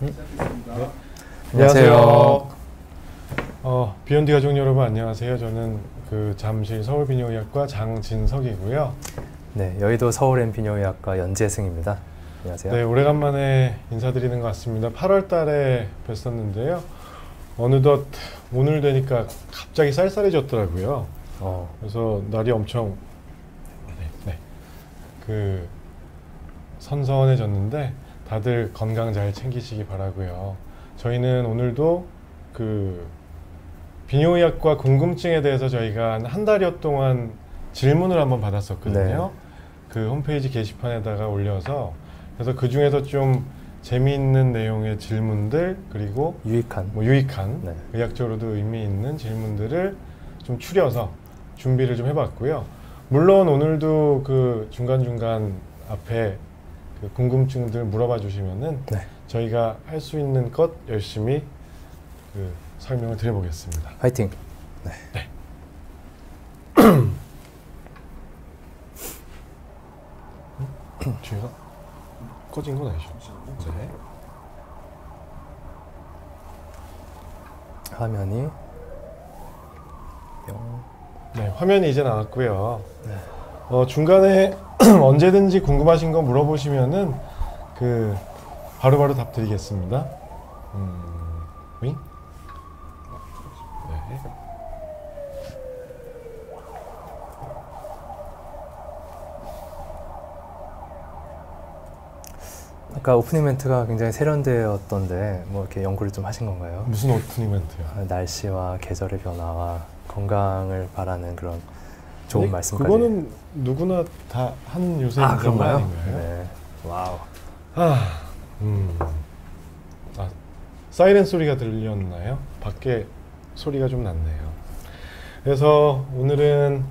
네. 안녕하세요. 비욘디 가족 여러분 안녕하세요. 저는 잠실 서울비뇨의학과 장진석이고요. 네, 여의도 서울엠비뇨의학과 연재승입니다. 안녕하세요. 네, 오래간만에 인사드리는 것 같습니다. 8월 달에 뵀었는데요. 어느덧 오늘 되니까 갑자기 쌀쌀해졌더라고요. 그래서 날이 엄청 선선해졌는데 다들 건강 잘 챙기시기 바라고요. 저희는 오늘도 비뇨의학과 궁금증에 대해서 저희가 한 달여 동안 질문을 한번 받았었거든요. 그 홈페이지 게시판에다가 올려서 그래서 그 중에서 좀 재미있는 내용의 질문들 그리고 유익한 의학적으로도 의미 있는 질문들을 좀 추려서 준비를 좀 해봤고요. 물론 오늘도 중간중간 앞에 궁금증들 물어봐 주시면은 저희가 할 수 있는 것 열심히 설명을 드려보겠습니다. 화이팅! 뒤에가 꺼진 건 아니죠? 네. 화면이 네, 화면이 이제 나왔고요. 중간에 언제든지 궁금하신 거 물어보시면은 바로바로 답 드리겠습니다. 윙? 네. 아까 오프닝 멘트가 굉장히 세련되었던데 뭐 이렇게 연구를 좀 하신 건가요? 무슨 오프닝 멘트요? 날씨와 계절의 변화와 건강을 바라는 그런 좋은 말씀까지. 그거는 누구나 다 하는 요새 그런가요? 아닌가요? 네. 와우. 사이렌 소리가 들렸나요? 밖에 소리가 좀 났네요. 그래서 오늘은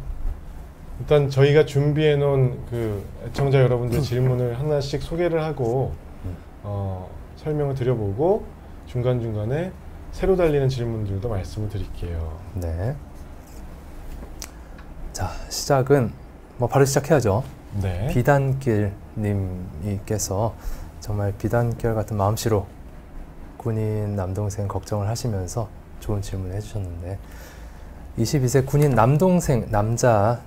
일단 저희가 준비해 놓은 애청자 여러분들 질문을 하나씩 소개를 하고 설명을 드려보고 중간중간에 새로 달리는 질문들도 말씀을 드릴게요. 네. 자, 시작은 바로 시작해야죠. 네. 비단길 님께서 정말 비단결 같은 마음씨로 군인 남동생 걱정을 하시면서 좋은 질문을 해주셨는데 22세 군인 남자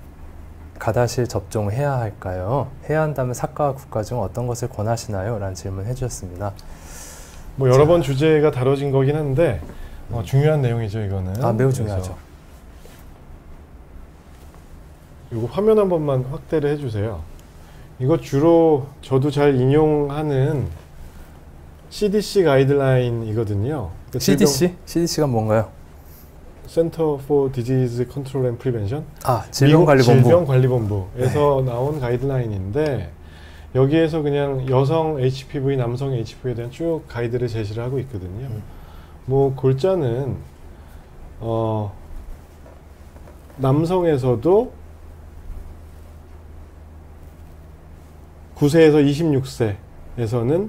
가다실 접종해야 할까요? 해야 한다면 사과와 국가 중 어떤 것을 권하시나요? 라는 질문 해주셨습니다. 여러 번 주제가 다뤄진 거긴 한데 중요한 내용이죠, 이거는. 매우 중요하죠. 이거 화면 한 번만 확대를 해주세요. 이거 주로 저도 잘 인용하는 CDC 가이드라인이거든요. CDC? CDC가 뭔가요? Center for Disease Control and Prevention. 질병관리본부. 질병관리본부에서 나온 가이드라인인데 여기에서 그냥 여성 HPV, 남성 HPV에 대한 쭉 가이드를 제시를 하고 있거든요. 골자는 남성에서도 9세에서 26세에서는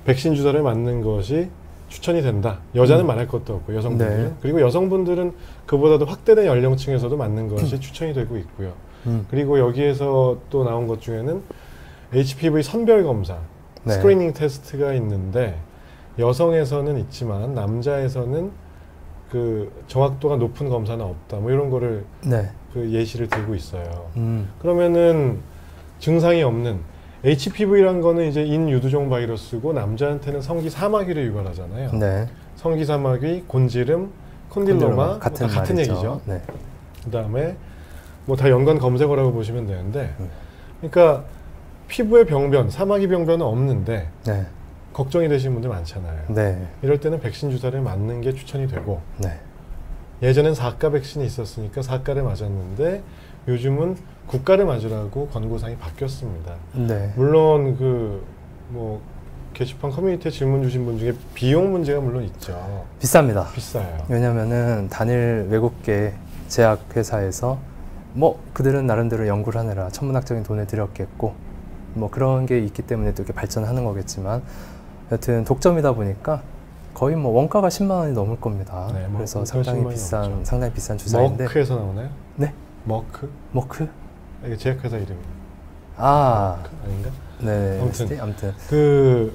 백신 주사를 맞는 것이 추천이 된다. 여자는 말할 것도 없고 여성분들은. 네. 그리고 여성분들은 그보다도 확대된 연령층에서도 맞는 것이 추천이 되고 있고요. 그리고 여기에서 또 나온 것 중에는 HPV 선별검사, 스크리닝 테스트가 있는데 여성에서는 있지만 남자에서는 정확도가 높은 검사는 없다. 이런 거를 예시를 들고 있어요. 그러면은 증상이 없는 HPV라는 거는 이제 인유두종 바이러스고 남자한테는 성기사마귀를 유발하잖아요. 성기사마귀, 곤지름, 콘딜로마 같은 얘기죠. 그 다음에 다 연관 검색어라고 보시면 되는데 그러니까 피부에 병변, 사마귀 병변은 없는데 걱정이 되시는 분들 많잖아요. 이럴 때는 백신 주사를 맞는 게 추천이 되고 예전엔 4가 백신이 있었으니까 4가를 맞았는데 요즘은 국가를 맞으라고 권고사항이 바뀌었습니다. 물론 게시판 커뮤니티에 질문 주신 분 중에 비용 문제가 물론 있죠. 비쌉니다. 비싸요. 왜냐면은 단일 외국계 제약회사에서 그들은 나름대로 연구를 하느라 천문학적인 돈을 들였겠고 그런 게 있기 때문에 또 이렇게 발전하는 거겠지만 여튼 독점이다 보니까 거의 원가가 10만 원이 넘을 겁니다. 그래서 상당히 비싼 주사인데. 머크에서 나오나요? 네? 머크? 이게 제약회사 이름이에요. 머크 아닌가? 네. 아무튼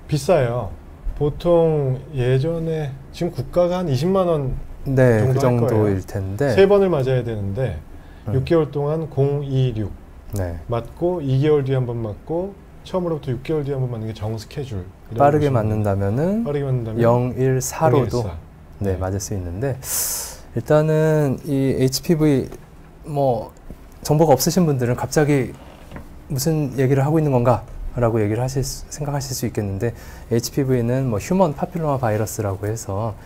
비싸요. 보통 예전에 지금 국가가 한 20만 원 네, 정도 그 정도일 텐데 3번을 맞아야 되는데 6개월 동안 026 네. 맞고 2개월 뒤에 한 번 맞고 처음으로부터 6개월 뒤에 한 번 맞는 게 정 스케줄. 빠르게 맞는다면은 014로도 네, 맞을 수 있는데 일단은 이 HPV 뭐 정보가 없으신 분들은 갑자기 무슨 얘기를 하고 있는 건가? 라고 얘기를 생각하실 수 있겠는데 HPV는 뭐 휴먼 파필로마 바이러스라고 해서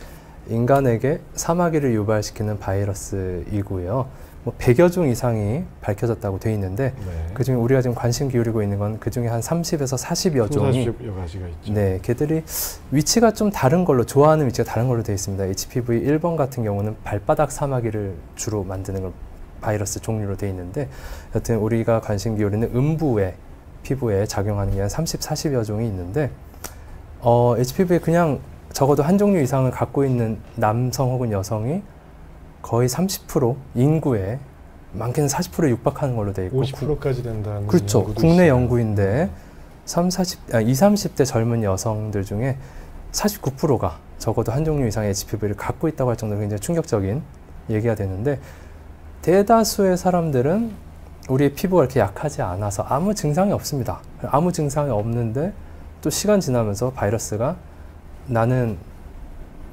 인간에게 사마귀를 유발시키는 바이러스이고요. 뭐 100여 종 이상이 밝혀졌다고 돼 있는데 네. 그중에 우리가 지금 관심 기울이고 있는 건 그중에 한 30에서 40여 종이 40여 가지가 있죠. 네, 걔들이 위치가 좀 다른 걸로 좋아하는 위치가 다른 걸로 되어 있습니다. HPV 1번 같은 경우는 발바닥 사마귀를 주로 만드는 걸 바이러스 종류로 되어 있는데 여튼 우리가 관심 기울이는 음부의 피부에 작용하는 게 한 30, 40여 종이 있는데 HPV에 그냥 적어도 한 종류 이상을 갖고 있는 남성 혹은 여성이 거의 30% 인구에 많게는 40%에 육박하는 걸로 되어 있고 50%까지 된다는 그렇죠. 연구도 국내 있어요. 연구인데 20, 30대 젊은 여성들 중에 49%가 적어도 한 종류 이상의 HPV를 갖고 있다고 할 정도로 굉장히 충격적인 얘기가 되는데 대다수의 사람들은 우리의 피부가 이렇게 약하지 않아서 아무 증상이 없습니다. 아무 증상이 없는데 또 시간 지나면서 바이러스가 나는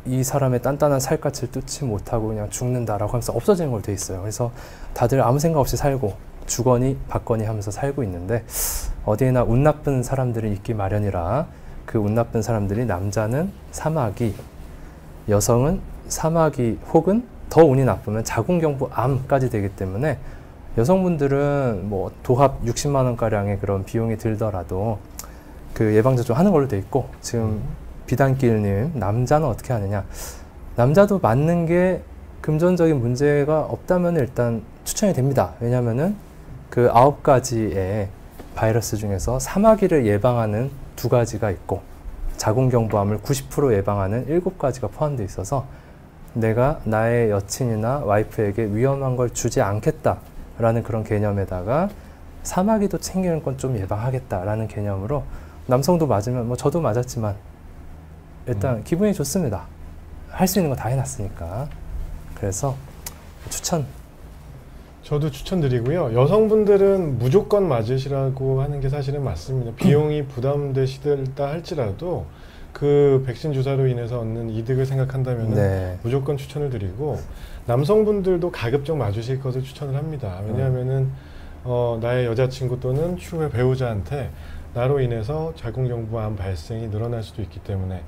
이 사람의 단단한 살갗을 뚫지 못하고 그냥 죽는다라고 하면서 없어지는 걸로 돼 있어요. 그래서 다들 아무 생각 없이 살고 주거니 받거니 하면서 살고 있는데 어디에나 운 나쁜 사람들이 있기 마련이라 그 운 나쁜 사람들이 남자는 사마귀, 여성은 사마귀 혹은 더 운이 나쁘면 자궁경부암까지 되기 때문에 여성분들은 뭐 도합 60만 원가량의 그런 비용이 들더라도 그 예방접종 하는 걸로 돼 있고 지금 비단길님 남자는 어떻게 하느냐 남자도 맞는 게 금전적인 문제가 없다면 일단 추천이 됩니다. 왜냐하면은 그 9가지의 바이러스 중에서 사마귀를 예방하는 2가지가 있고 자궁경부암을 90% 예방하는 7가지가 포함되어 있어서 내가 나의 여친이나 와이프에게 위험한 걸 주지 않겠다라는 그런 개념에다가 사마귀도 챙기는 건 좀 예방하겠다라는 개념으로 남성도 맞으면 뭐 저도 맞았지만 일단 기분이 좋습니다. 할 수 있는 거 다 해놨으니까. 그래서 추천. 저도 추천드리고요. 여성분들은 무조건 맞으시라고 하는 게 사실은 맞습니다. 비용이 부담되시다 할지라도 그 백신 주사로 인해서 얻는 이득을 생각한다면 네. 무조건 추천을 드리고 남성분들도 가급적 맞으실 것을 추천을 합니다. 왜냐하면은 나의 여자친구 또는 추후의 배우자한테 나로 인해서 자궁경부암 발생이 늘어날 수도 있기 때문에.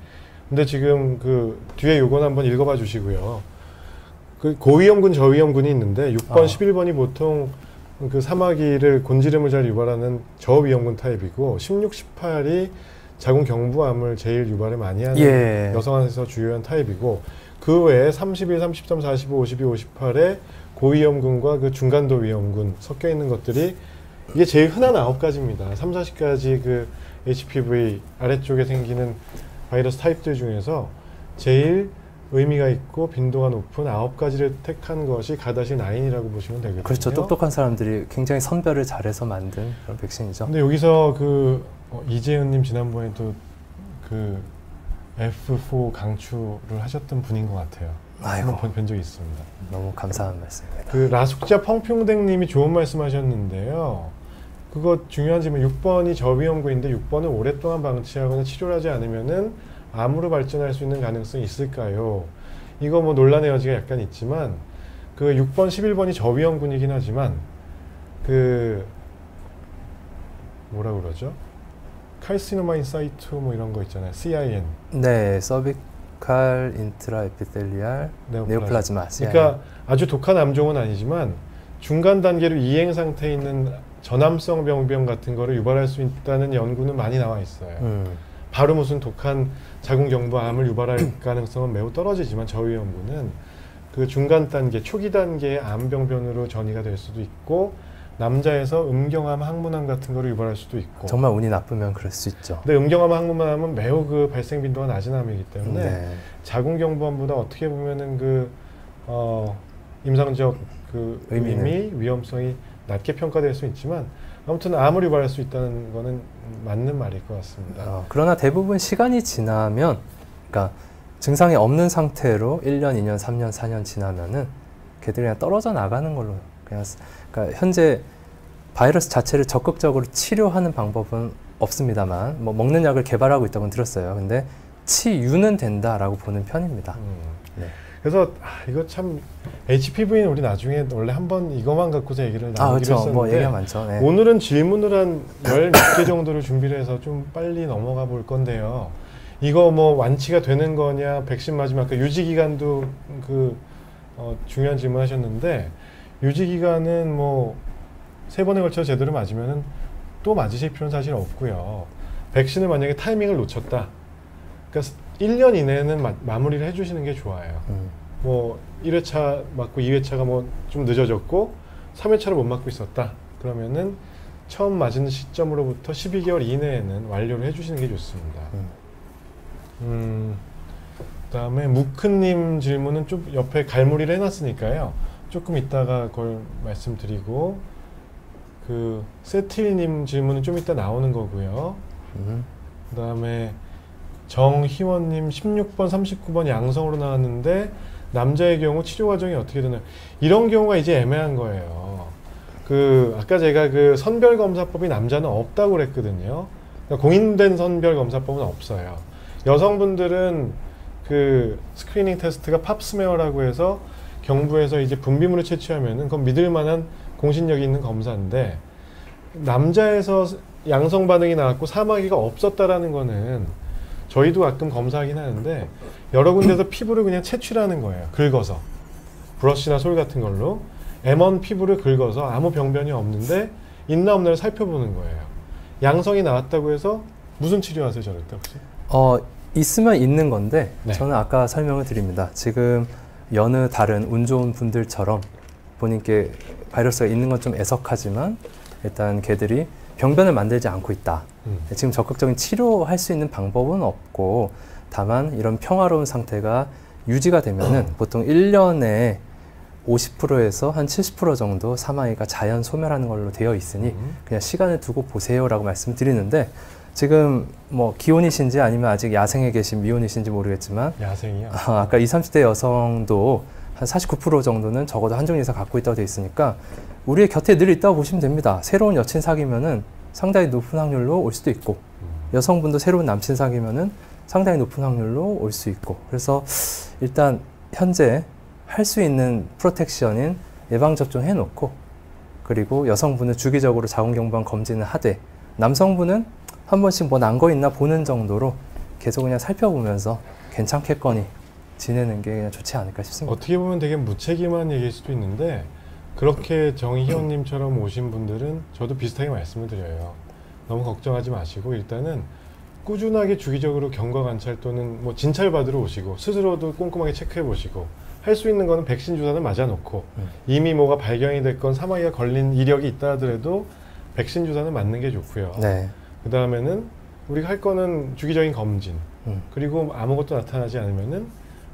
근데 지금 그 뒤에 요건 한번 읽어봐 주시고요. 그 고위험군, 저위험군이 있는데 6번, 11번이 보통 그 사마귀를 곤지름을 잘 유발하는 저위험군 타입이고 16, 18이 자궁경부암을 제일 유발을 많이 하는 여성한테서 주요한 타입이고 그 외에 31, 33, 45, 52, 58에 고위험군과 그 중간도 위험군 섞여 있는 것들이 이게 제일 흔한 9가지입니다. 3, 40가지 그 HPV 아래쪽에 생기는 바이러스 타입들 중에서 제일 의미가 있고 빈도가 높은 9가지를 택한 것이 가다시 9이라고 보시면 되거든요. 그렇죠. 똑똑한 사람들이 굉장히 선별을 잘해서 만든 그런 백신이죠. 근데 여기서 그 이재은님 지난번에도 그 F4 강추를 하셨던 분인 것 같아요. 아이고, 본 적이 있습니다. 너무 감사한 말씀입니다. 그 라숙자 펑평댕님이 좋은 말씀하셨는데요. 그거 중요한 질문. 6번이 저위험군인데 6번을 오랫동안 방치하거나 치료를 하지 않으면은 암으로 발전할 수 있는 가능성이 있을까요? 이거 뭐 논란의 여지가 약간 있지만 그 6번, 11번이 저위험군이긴 하지만 그 뭐라 그러죠? 칼시노마인 사이트 뭐 이런 거 있잖아요. CIN. 네, 서비칼 인트라 에피텔리알 네오플라즈마. 그러니까 아주 독한 암종은 아니지만 중간 단계로 이행 상태에 있는 전암성 병변 같은 거를 유발할 수 있다는 연구는 많이 나와 있어요. 바로 무슨 독한 자궁경부암을 유발할 가능성은 매우 떨어지지만 저위험군은 그 중간 단계, 초기 단계의 암병변으로 전이가 될 수도 있고 남자에서 음경암, 항문암 같은 거를 유발할 수도 있고 정말 운이 나쁘면 그럴 수 있죠. 근데 음경암, 항문암은 매우 그 발생 빈도가 낮은 암이기 때문에 자궁경부암보다 어떻게 보면은 그 임상적 그 의미, 위험성이 낮게 평가될 수 있지만 아무튼 암을 유발할 수 있다는 거는 맞는 말일 것 같습니다. 그러나 대부분 시간이 지나면, 그러니까 증상이 없는 상태로 1년, 2년, 3년, 4년 지나면은 걔들이 그냥 떨어져 나가는 걸로 그러니까 현재 바이러스 자체를 적극적으로 치료하는 방법은 없습니다만 뭐 먹는 약을 개발하고 있다고 들었어요. 근데 치유는 된다라고 보는 편입니다. 네. 그래서 이거 참 HPV는 우리 나중에 원래 한번 이것만 갖고서 얘기를 나누기로 그렇죠. 했었는데 뭐 얘기가 많죠. 네. 오늘은 질문을 한 10몇 개 정도를 준비를 해서 좀 빨리 넘어가 볼 건데요. 이거 뭐 완치가 되는 거냐, 백신 맞으면 아까 유지 기간도 중요한 질문 하셨는데 유지 기간은 뭐 3번에 걸쳐 제대로 맞으면은 또 맞으실 필요는 사실 없고요. 백신을 만약에 타이밍을 놓쳤다. 그러니까 1년 이내는 마무리를 해주시는 게 좋아요. 뭐 1회차 맞고 2회차가 뭐 좀 늦어졌고 3회차를 못 맞고 있었다. 그러면은 처음 맞은 시점으로부터 12개월 이내에는 완료를 해주시는 게 좋습니다. 그다음에 무크님 질문은 좀 옆에 갈무리를 해놨으니까요. 조금 이따가 그걸 말씀드리고 세틸님 질문은 좀 이따 나오는 거고요. 그다음에 정희원님 16번, 39번 양성으로 나왔는데 남자의 경우 치료 과정이 어떻게 되나요? 이런 경우가 이제 애매한 거예요. 아까 제가 선별검사법이 남자는 없다고 그랬거든요. 그러니까 공인된 선별검사법은 없어요. 여성분들은 스크리닝 테스트가 팝스메어라고 해서 경부에서 이제 분비물을 채취하면은 그건 믿을 만한 공신력이 있는 검사인데 남자에서 양성 반응이 나왔고 사마귀가 없었다라는 거는 저희도 가끔 검사하긴 하는데 여러 군데서 피부를 그냥 채취하는 거예요. 긁어서 브러쉬나 솔 같은 걸로 M1 피부를 긁어서 아무 병변이 없는데 있나 없나를 살펴보는 거예요. 양성이 나왔다고 해서 무슨 치료하세요, 저럴 때 혹시? 있으면 있는 건데 네. 저는 아까 설명을 드립니다. 지금 여느 다른 운 좋은 분들처럼 본인께 바이러스가 있는 건 좀 애석하지만 일단 걔들이 병변을 만들지 않고 있다. 지금 적극적인 치료할 수 있는 방법은 없고 다만 이런 평화로운 상태가 유지가 되면은 보통 1년에 50%에서 한 70% 정도 사마귀가 자연 소멸하는 걸로 되어 있으니 그냥 시간을 두고 보세요라고 말씀드리는데 지금 뭐 기혼이신지 아니면 아직 야생에 계신 미혼이신지 모르겠지만 야생이요? 아까 20, 30대 여성도 한 49% 정도는 적어도 한 종 이상 갖고 있다고 되어 있으니까 우리의 곁에 늘 있다고 보시면 됩니다. 새로운 여친 사귀면은 상당히 높은 확률로 올 수도 있고 여성분도 새로운 남친 사귀면은 상당히 높은 확률로 올 수 있고 그래서 일단 현재 할 수 있는 프로텍션인 예방접종 해놓고 그리고 여성분은 주기적으로 자궁경부암 검진을 하되 남성분은 한 번씩 뭐 난 거 있나 보는 정도로 계속 그냥 살펴보면서 괜찮겠거니 지내는 게 그냥 좋지 않을까 싶습니다. 어떻게 보면 되게 무책임한 얘기일 수도 있는데 그렇게 정희원님처럼 오신 분들은 저도 비슷하게 말씀을 드려요. 너무 걱정하지 마시고 일단은 꾸준하게 주기적으로 경과 관찰 또는 뭐 진찰 받으러 오시고 스스로도 꼼꼼하게 체크해 보시고 할 수 있는 거는 백신 주사는 맞아놓고 이미 뭐가 발견이 됐건 사마귀가 걸린 이력이 있다 하더라도 백신 주사는 맞는 게 좋고요. 네. 그 다음에는 우리가 할 거는 주기적인 검진 그리고 아무것도 나타나지 않으면은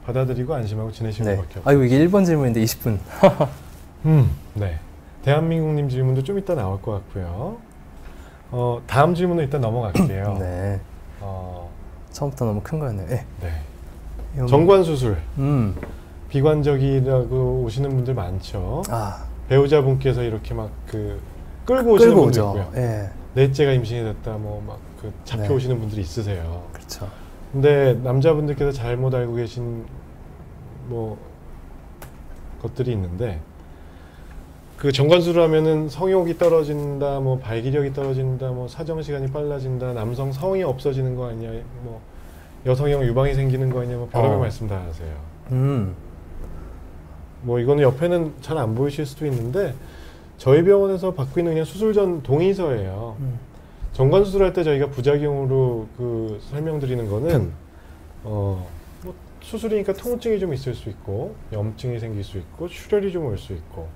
받아들이고 안심하고 지내시는 것밖에 없어요. 아이고 이게 1번 질문인데 20분. 네. 대한민국님 질문도 좀 이따 나올 것 같고요. 다음 질문은 일단 넘어갈게요. 네. 처음부터 너무 큰 거였네요. 네. 네. 정관 수술. 비관적이라고 오시는 분들 많죠. 배우자분께서 이렇게 막 끌고 오시는 분들 있고요. 예. 넷째가 임신이 됐다, 뭐 막 잡혀오시는 네. 분들이 있으세요. 그렇죠. 근데 남자분들께서 잘못 알고 계신 뭐 것들이 있는데 정관수를 하면은 성욕이 떨어진다, 뭐 발기력이 떨어진다, 뭐 사정 시간이 빨라진다, 남성 성이 없어지는 거 아니냐, 뭐 여성형 유방이 생기는 거 아니냐, 뭐 별의별 말씀 다 하세요. 뭐 이거는 옆에는 잘 안 보이실 수도 있는데 저희 병원에서 받고 있는 그냥 수술 전 동의서예요. 정관 수술할 때 저희가 부작용으로 설명드리는 거는 뭐 수술이니까 통증이 좀 있을 수 있고 염증이 생길 수 있고 출혈이 좀 올 수 있고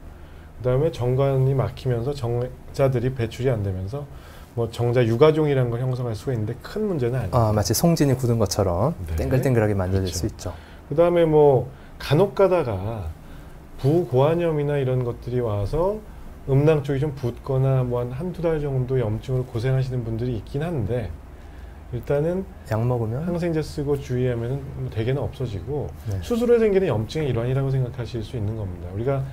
그다음에 정관이 막히면서 정자들이 배출이 안 되면서 뭐 정자 유가종이라는 걸 형성할 수가 있는데 큰 문제는 아니에요. 마치 송진이 굳은 것처럼 네. 땡글땡글하게 만들어질 그렇죠. 수 있죠. 그다음에 뭐 간혹 가다가 부고환염이나 이런 것들이 와서 음낭 쪽이 좀 붓거나 뭐 한두 달 정도 염증으로 고생하시는 분들이 있긴 한데 일단은 약 먹으면 항생제 쓰고 주의하면 뭐 대개는 없어지고 네. 수술에 생기는 염증의 일환이라고 생각하실 수 있는 겁니다. 우리가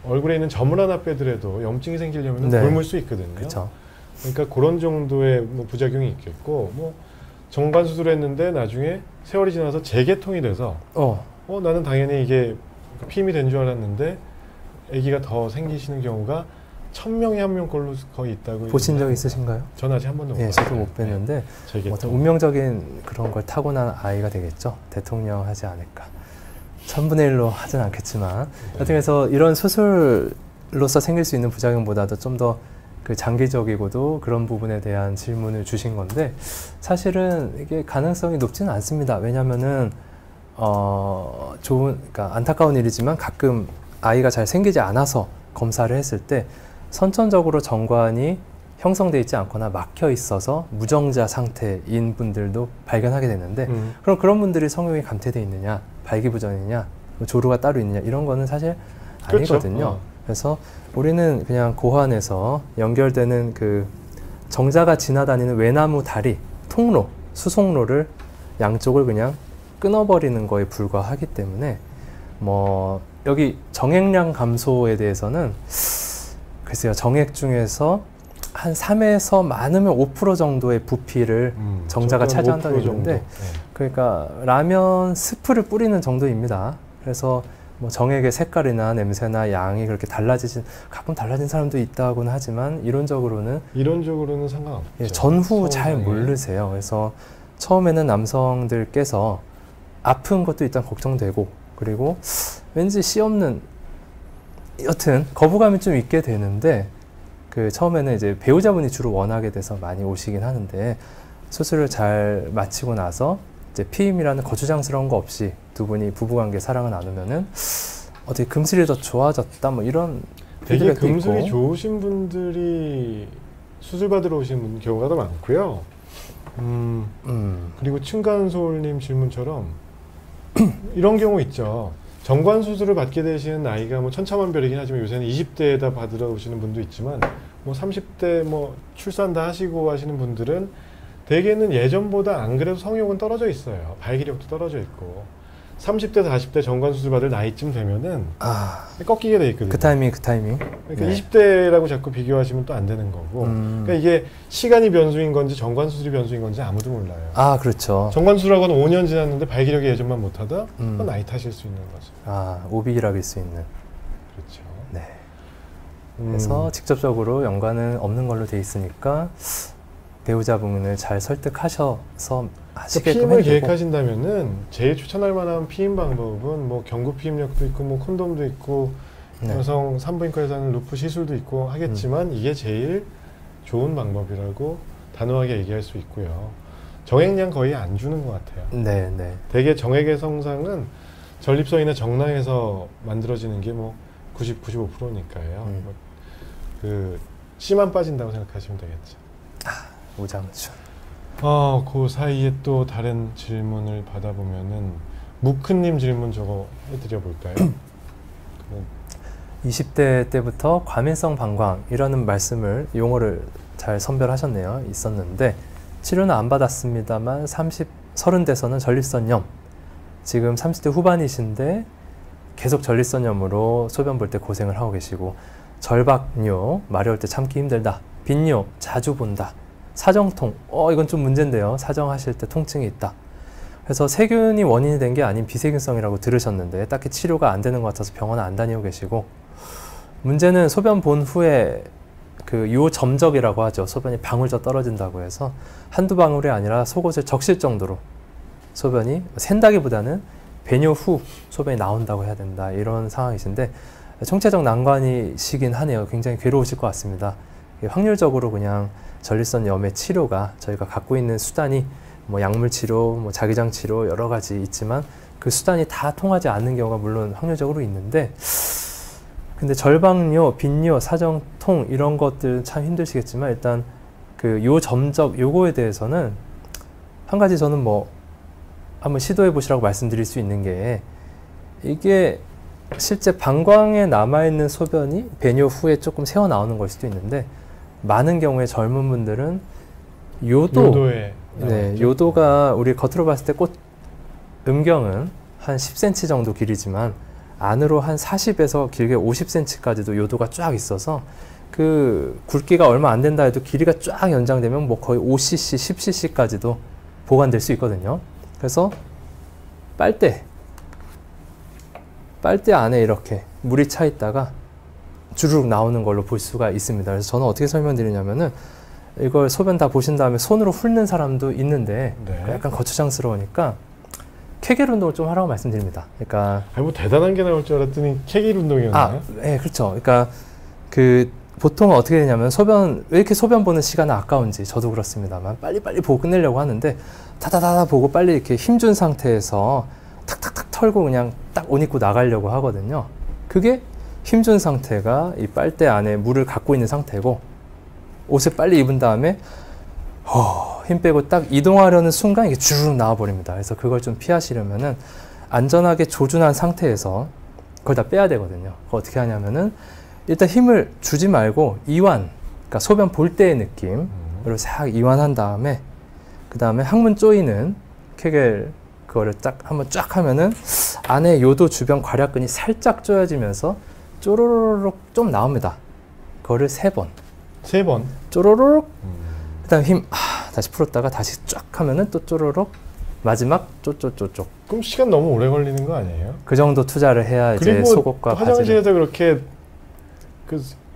얼굴에 있는 점을 하나 빼더라도 염증이 생기려면 네. 굶을 수 있거든요. 그쵸. 그러니까 그런 정도의 뭐 부작용이 있겠고 뭐 정관 수술했는데 나중에 세월이 지나서 재개통이 돼서 나는 당연히 이게 피임이 된 줄 알았는데 아기가 더 생기시는 경우가 1000명에 1명 꼴로 거의 있다고. 보신 적 있으신가요? 전 아직 한 번도 못 예, 봤어요. 저도 못 뵀는데 재개통. 어떤 운명적인 그런 걸 타고난 아이가 되겠죠. 대통령 하지 않을까. 1000분의 1로 하진 않겠지만 하여튼 그래서 이런 수술로서 생길 수 있는 부작용보다도 좀 더 그 장기적이고도 그런 부분에 대한 질문을 주신 건데 사실은 이게 가능성이 높지는 않습니다. 왜냐하면은 그러니까 안타까운 일이지만 가끔 아이가 잘 생기지 않아서 검사를 했을 때 선천적으로 정관이 형성돼 있지 않거나 막혀 있어서 무정자 상태인 분들도 발견하게 되는데 그럼 그런 분들이 성욕이 감퇴돼 있느냐, 발기부전이냐, 조루가 따로 있느냐 이런 거는 사실 아니거든요. 그렇죠. 그래서 우리는 그냥 고환에서 연결되는 그 정자가 지나다니는 외나무 다리, 통로, 수송로를 양쪽을 그냥 끊어버리는 거에 불과하기 때문에 뭐 여기 정액량 감소에 대해서는 글쎄요, 정액 중에서 한 3에서 많으면 5% 정도의 부피를 정자가 차지한다고 했는데 네. 그러니까 라면 스프를 뿌리는 정도입니다. 그래서 뭐 정액의 색깔이나 냄새나 양이 그렇게 가끔 달라진 사람도 있다고는 하지만 이론적으로는 상관없죠. 예, 전후 잘 모르세요. 그래서 처음에는 남성들께서 아픈 것도 일단 걱정되고 그리고 왠지 씨 없는 여튼 거부감이 좀 있게 되는데 그 처음에는 이제 배우자분이 주로 원하게 돼서 많이 오시긴 하는데 수술을 잘 마치고 나서 이제 피임이라는 거추장스러운 거 없이 두 분이 부부관계 사랑을 나누면은 어떻게 금슬이 더 좋아졌다 뭐 이런 되게 피드백도 금슬이 있고. 좋으신 분들이 수술 받으러 오시는 경우가 더 많고요. 그리고 층간소울님 질문처럼 이런 경우 있죠. 정관 수술을 받게 되시는 나이가 뭐 천차만별이긴 하지만 요새는 20대에다 받으러 오시는 분도 있지만 뭐 30대 뭐 출산 다 하시고 하시는 분들은 대개는 예전보다 안 그래도 성욕은 떨어져 있어요. 발기력도 떨어져 있고 30대 40대 정관 수술 받을 나이쯤 되면은 꺾이게 돼 있거든요. 그 타이밍 그러니까 네. 20대라고 자꾸 비교하시면 또 안 되는 거고 그러니까 이게 시간이 변수인 건지 정관 수술이 변수인 건지 아무도 몰라요. 그렇죠. 정관 수술하고는 5년 지났는데 발기력이 예전만 못하다? 그건 나이 탓일 수 있는 거죠. 오비락일 수 있는. 그렇죠. 네. 그래서 직접적으로 연관은 없는 걸로 돼 있으니까 배우자분을 잘 설득하셔서 하시게끔 피임을 해주고. 계획하신다면은 제일 추천할 만한 피임 방법은 뭐 경구 피임약도 있고 뭐 콘돔도 있고 네. 여성 산부인과에서 하는 루프 시술도 있고 하겠지만 이게 제일 좋은 방법이라고 단호하게 얘기할 수 있고요. 정액량 거의 안 주는 것 같아요. 네, 네. 대개 정액의 성상은 전립선이나 정낭에서 만들어지는 게 뭐 95%니까요. 그 씨만 빠진다고 생각하시면 되겠죠. 오장춘. 그 사이에 또 다른 질문을 받아보면은 무크님 질문 저거 해드려 볼까요? 20대 때부터 과민성 방광이라는 용어를 잘 선별하셨네요. 있었는데 치료는 안 받았습니다만 30대에서는 전립선염. 지금 30대 후반이신데 계속 전립선염으로 소변 볼 때 고생을 하고 계시고 절박뇨, 마려울 때 참기 힘들다. 빈뇨, 자주 본다. 사정통, 이건 좀 문제인데요. 사정하실 때 통증이 있다. 그래서 세균이 원인이 된 게 아닌 비세균성이라고 들으셨는데 딱히 치료가 안 되는 것 같아서 병원 안 다니고 계시고 문제는 소변 본 후에 그 요점적이라고 하죠. 소변이 방울져 떨어진다고 해서 한두 방울이 아니라 속옷을 적실 정도로 소변이 샌다기보다는 배뇨 후 소변이 나온다고 해야 된다. 이런 상황이신데 총체적 난관이시긴 하네요. 굉장히 괴로우실 것 같습니다. 확률적으로 그냥 전립선염의 치료가 저희가 갖고 있는 수단이 뭐 약물 치료, 뭐 자기장 치료 여러 가지 있지만 그 수단이 다 통하지 않는 경우가 물론 확률적으로 있는데 근데 절박뇨, 빈뇨, 사정통 이런 것들 참 힘드시겠지만 일단 그 요점적 요거에 대해서는 한 가지 저는 뭐 한번 시도해 보시라고 말씀드릴 수 있는 게 이게 실제 방광에 남아있는 소변이 배뇨 후에 조금 새어 나오는 걸 수도 있는데 많은 경우에 젊은 분들은 요도에 네, 요도가 우리 겉으로 봤을 때 꽃 음경은 한 10cm 정도 길이지만 안으로 한 40에서 길게 50cm까지도 요도가 쫙 있어서 그 굵기가 얼마 안 된다 해도 길이가 쫙 연장되면 뭐 거의 5cc, 10cc까지도 보관될 수 있거든요. 그래서 빨대 안에 이렇게 물이 차 있다가 주르륵 나오는 걸로 볼 수가 있습니다. 그래서 저는 어떻게 설명드리냐면은 이걸 소변 다 보신 다음에 손으로 훑는 사람도 있는데 네. 약간 거추장스러우니까 케겔 운동을 좀 하라고 말씀드립니다. 그러니까 아니 뭐 대단한 게 나올 줄 알았더니 케겔 운동이었나요? 네, 그렇죠. 그러니까 그 보통 어떻게 되냐면 왜 이렇게 소변 보는 시간은 아까운지 저도 그렇습니다만 빨리빨리 보고 끝내려고 하는데 다다다다 보고 빨리 이렇게 힘준 상태에서 탁탁탁 털고 그냥 딱 옷 입고 나가려고 하거든요. 그게 힘준 상태가 이 빨대 안에 물을 갖고 있는 상태고 옷을 빨리 입은 다음에 힘 빼고 딱 이동하려는 순간 이게 주르륵 나와버립니다. 그래서 그걸 좀 피하시려면은 안전하게 조준한 상태에서 그걸 다 빼야 되거든요. 그걸 어떻게 하냐면은 일단 힘을 주지 말고 이완, 그러니까 소변 볼 때의 느낌으로 싹 이완한 다음에 그 다음에 항문 조이는 케겔 그거를 딱 한번 쫙 하면은 안에 요도 주변 괄약근이 살짝 조여지면서 쪼로로록 좀 나옵니다. 그거를 3번. 3번. 쪼로로록. 그 다음 힘 다시 풀었다가 다시 쫙 하면은 또 쪼로록. 마지막 쪼쪼쪼쪼. 그럼 시간 너무 오래 걸리는 거 아니에요? 그 정도 투자를 해야 이제 속옷과 화장실에서 그렇게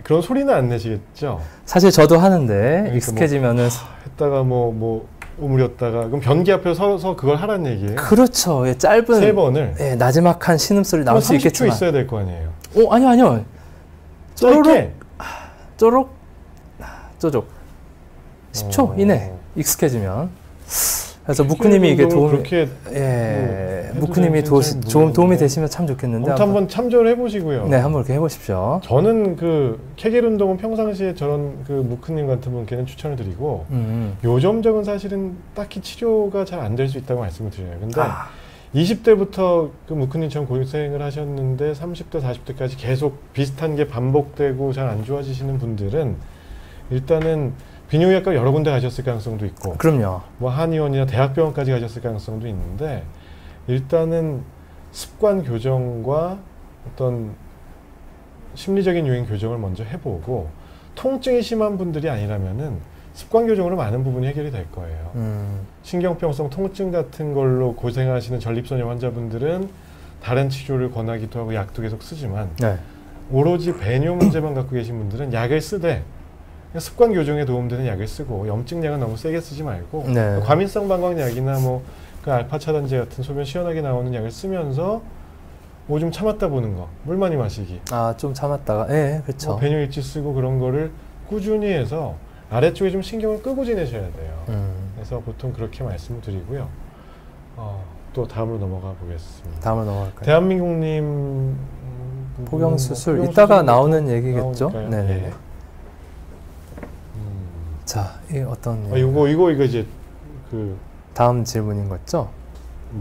그런 소리는 안 내시겠죠? 사실 저도 하는데 그러니까 익숙해지면은 했다가 뭐 오므렸다가 그럼 변기 앞에 서서 그걸 하란 얘기예요? 그렇죠. 예, 짧은 3번을 예, 나지막한 신음소리 나올 수 있겠지만 30초 있어야 될 거 아니에요? 아니요. 짧게? 쪼록 쪼족 10초 이내 익숙해지면 그래서 무크님이 이게 무크님이 도움이 되시면 참 좋겠는데 한번 참조를 해보시고요. 네, 한번 이렇게 해보십시오. 저는 그 케겔 운동은 평상시에 저런 그 무크님 같은 분께는 추천을 드리고 요점적은 사실은 딱히 치료가 잘 안 될 수 있다고 말씀을 드려요. 근데 20대부터 그 무크님처럼 고생을 하셨는데 30대, 40대까지 계속 비슷한 게 반복되고 잘 안 좋아지시는 분들은 일단은 비뇨기과과 여러 군데 가셨을 가능성도 있고, 그럼요. 뭐 한의원이나 대학병원까지 가셨을 가능성도 있는데 일단은 습관 교정과 어떤 심리적인 요인 교정을 먼저 해보고 통증이 심한 분들이 아니라면은 습관 교정으로 많은 부분이 해결이 될 거예요. 신경병성 통증 같은 걸로 고생하시는 전립선염 환자분들은 다른 치료를 권하기도 하고 약도 계속 쓰지만 네. 오로지 배뇨 문제만 갖고 계신 분들은 약을 쓰되 습관 교정에 도움되는 약을 쓰고 염증약은 너무 세게 쓰지 말고 네. 과민성 방광약이나 뭐 그 알파 차단제 같은 소변 시원하게 나오는 약을 쓰면서 뭐 좀 참았다 보는 거, 물 많이 마시기. 좀 참았다가, 그렇죠. 뭐 배뇨 일지 쓰고 그런 거를 꾸준히 해서 아래쪽에 좀 신경을 끄고 지내셔야 돼요. 그래서 보통 그렇게 말씀을 드리고요. 또 다음으로 넘어가 보겠습니다. 다음으로 넘어갈까요? 대한민국님 포경 수술 이따가 나오는 얘기겠죠? 네. 예. 자, 이 어떤 이거 이제 그 다음 질문인 거죠?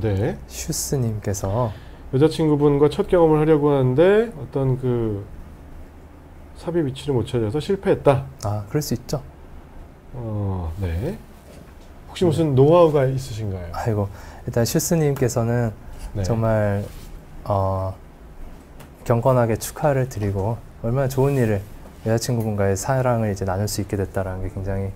네. 슈스님께서 여자친구분과 첫 경험을 하려고 하는데 어떤 그 삽입 위치를 못 찾아서 실패했다. 그럴 수 있죠. 네. 혹시 무슨 노하우가 있으신가요? 아이고, 일단 슈스님께서는 네. 정말 경건하게 축하를 드리고 얼마나 좋은 일을 여자친구분과의 사랑을 이제 나눌 수 있게 됐다라는 게 굉장히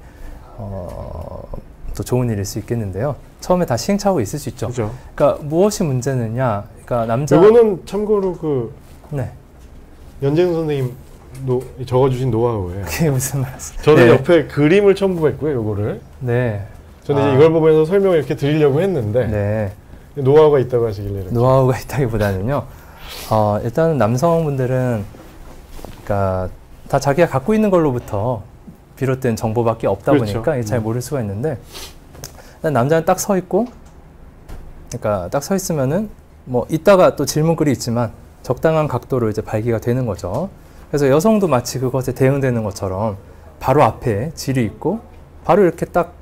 또 좋은 일일 수 있겠는데요. 처음에 다 시행착오가 있을 수 있죠. 그죠. 그러니까 무엇이 문제느냐? 그러니까 남자. 이거는 참고로 네. 연재근 선생님 적어주신 노하우예요. 그게 무슨 말씀? 저는 옆에 그림을 첨부했고요. 요거를. 네. 저는 이제 이걸 보면서 설명을 이렇게 드리려고 했는데. 네. 노하우가 있다고 하시길래. 이렇게. 노하우가 있다기보다는요. 일단 남성분들은 그러니까 다 자기가 갖고 있는 걸로부터 비롯된 정보밖에 없다 그렇죠. 보니까 잘 모를 수가 있는데 남자는 딱 서 있고 그러니까 딱 서 있으면은 뭐 이따가 또 질문글이 있지만 적당한 각도로 이제 발기가 되는 거죠. 그래서 여성도 마치 그것에 대응되는 것처럼 바로 앞에 질이 있고 바로 이렇게 딱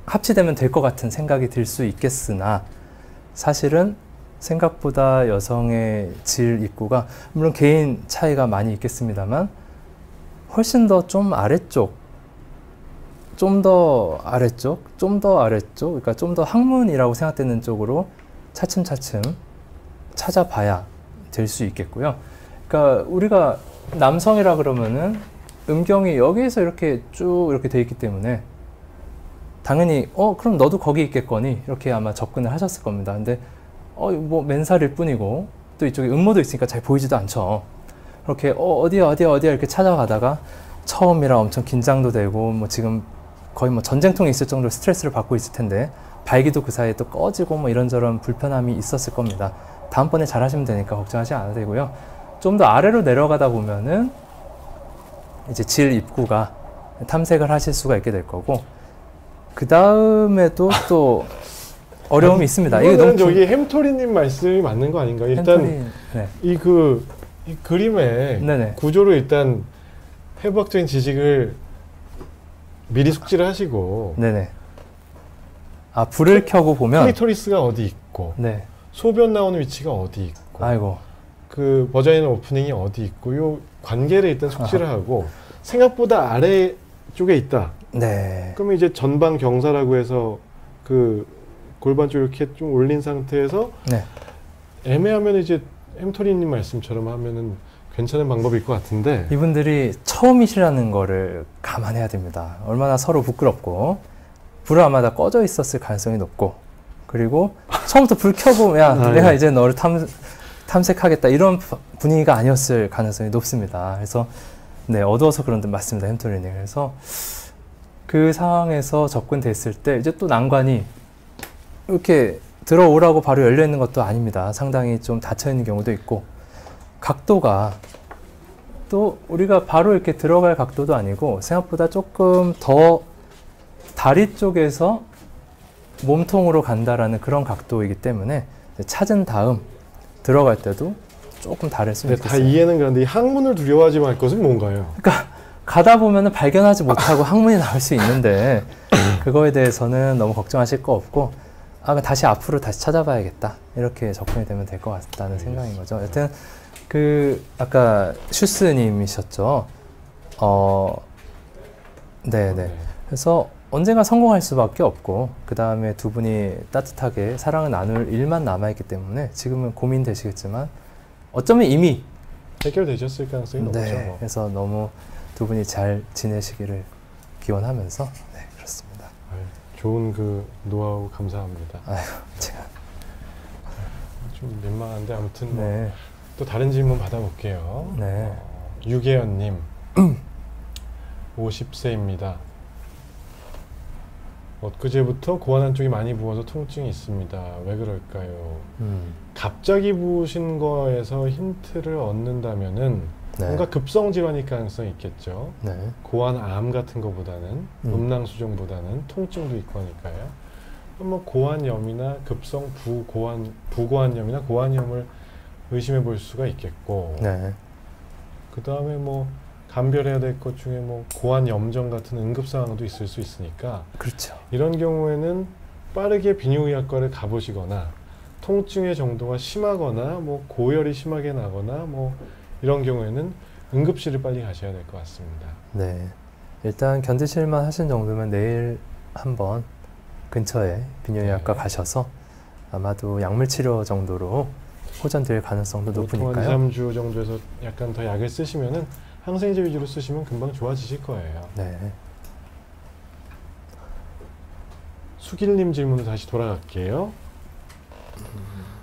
합치되면 될 것 같은 생각이 들 수 있겠으나 사실은 생각보다 여성의 질 입구가 물론 개인 차이가 많이 있겠습니다만 훨씬 더 좀 아래쪽, 좀 더 아래쪽, 그러니까 좀 더 학문이라고 생각되는 쪽으로 차츰차츰 찾아봐야 될 수 있겠고요. 그러니까 우리가 남성이라 그러면은 음경이 여기에서 이렇게 쭉 이렇게 돼 있기 때문에 당연히 그럼 너도 거기 있겠거니 이렇게 아마 접근을 하셨을 겁니다. 근데 뭐 맨살일 뿐이고 또 이쪽에 음모도 있으니까 잘 보이지도 않죠. 이렇게 어디야 이렇게 찾아가다가 처음이라 엄청 긴장도 되고 뭐 지금 거의 뭐 전쟁통이 있을 정도로 스트레스를 받고 있을 텐데 발기도 그 사이에 또 꺼지고 뭐 이런저런 불편함이 있었을 겁니다. 다음번에 잘 하시면 되니까 걱정하지 않아도 되고요. 좀 더 아래로 내려가다 보면은 이제 질 입구가 탐색을 하실 수가 있게 될 거고 그 다음에도 또 어려움이 있습니다. 이게 너무 저기 햄토리님 말씀이 맞는 거 아닌가요? 일단 네. 이 그림의 네네. 구조로 일단 해부학적인 지식을 미리 숙지를 하시고 네네. 아 불을 켜고 보면 클리토리스가 어디 있고 네. 소변 나오는 위치가 어디 있고 아이고 그 버자이널 오프닝이 어디 있고 요 관계를 일단 숙지를 하고 생각보다 아래 쪽에 있다. 네. 그러면 이제 전방 경사라고 해서 그 골반 쪽 이렇게 좀 올린 상태에서 네. 애매하면 이제 햄토리님 말씀처럼 하면은 괜찮은 방법일 것 같은데 이분들이 처음이시라는 거를 감안해야 됩니다. 얼마나 서로 부끄럽고 불을 아마 다 꺼져 있었을 가능성이 높고 그리고 처음부터 불 켜고 야 내가 이제 너를 탐색하겠다 이런 분위기가 아니었을 가능성이 높습니다. 그래서 네 어두워서 그런데 맞습니다. 햄토리님. 그래서 그 상황에서 접근됐을 때 이제 또 난관이 이렇게 들어오라고 바로 열려 있는 것도 아닙니다. 상당히 좀 닫혀 있는 경우도 있고 각도가 또 우리가 바로 이렇게 들어갈 각도도 아니고 생각보다 조금 더 다리 쪽에서 몸통으로 간다라는 그런 각도이기 때문에 찾은 다음 들어갈 때도 조금 다를 수 있겠어요. 다 이해는 그런데 이 항문을 두려워하지 말 것은 뭔가요? 그러니까 가다 보면은 발견하지 못하고 항문이 나올 수 있는데 그거에 대해서는 너무 걱정하실 거 없고 다시 앞으로 다시 찾아봐야겠다 이렇게 접근이 되면 될 것 같다는 생각인 거죠. 여튼 그 아까 슈스님이셨죠. 네네. 그래서 언젠가 성공할 수밖에 없고 그 다음에 두 분이 따뜻하게 사랑을 나눌 일만 남아있기 때문에 지금은 고민되시겠지만 어쩌면 이미 해결되셨을 가능성이 높죠. 네. 그래서 너무 두 분이 잘 지내시기를 기원하면서 네 그렇습니다. 좋은 그 노하우 감사합니다. 아유 제가 좀 민망한데 아무튼 뭐 네. 또 다른 질문 받아볼게요. 네. 유계연님 50세입니다. 엊그제부터 고환 한쪽이 많이 부어서 통증이 있습니다. 왜 그럴까요? 갑자기 부으신 거에서 힌트를 얻는다면은 네. 뭔가 급성 질환일 가능성이 있겠죠. 네. 고환암 같은 거보다는 음낭수종보다는 통증도 있고 하니까요. 뭐 고환염이나 급성 부고환염이나 고환염을 의심해 볼 수가 있겠고 네. 그 다음에 뭐 감별해야 될 것 중에 뭐 고환염정 같은 응급 상황도 있을 수 있으니까 그렇죠. 이런 경우에는 빠르게 비뇨의학과를 가보시거나 통증의 정도가 심하거나 뭐 고열이 심하게 나거나 뭐 이런 경우에는 응급실을 빨리 가셔야 될 것 같습니다. 네. 일단 견디실만 하신 정도면 내일 한번 근처에 비뇨의학과 네. 가셔서 아마도 약물 치료 정도로 호전될 가능성도 높으니까요. 보통 2-3주 정도에서 약간 더 약을 쓰시면은 항생제 위주로 쓰시면 금방 좋아지실 거예요. 네. 수길님 질문으로 다시 돌아갈게요.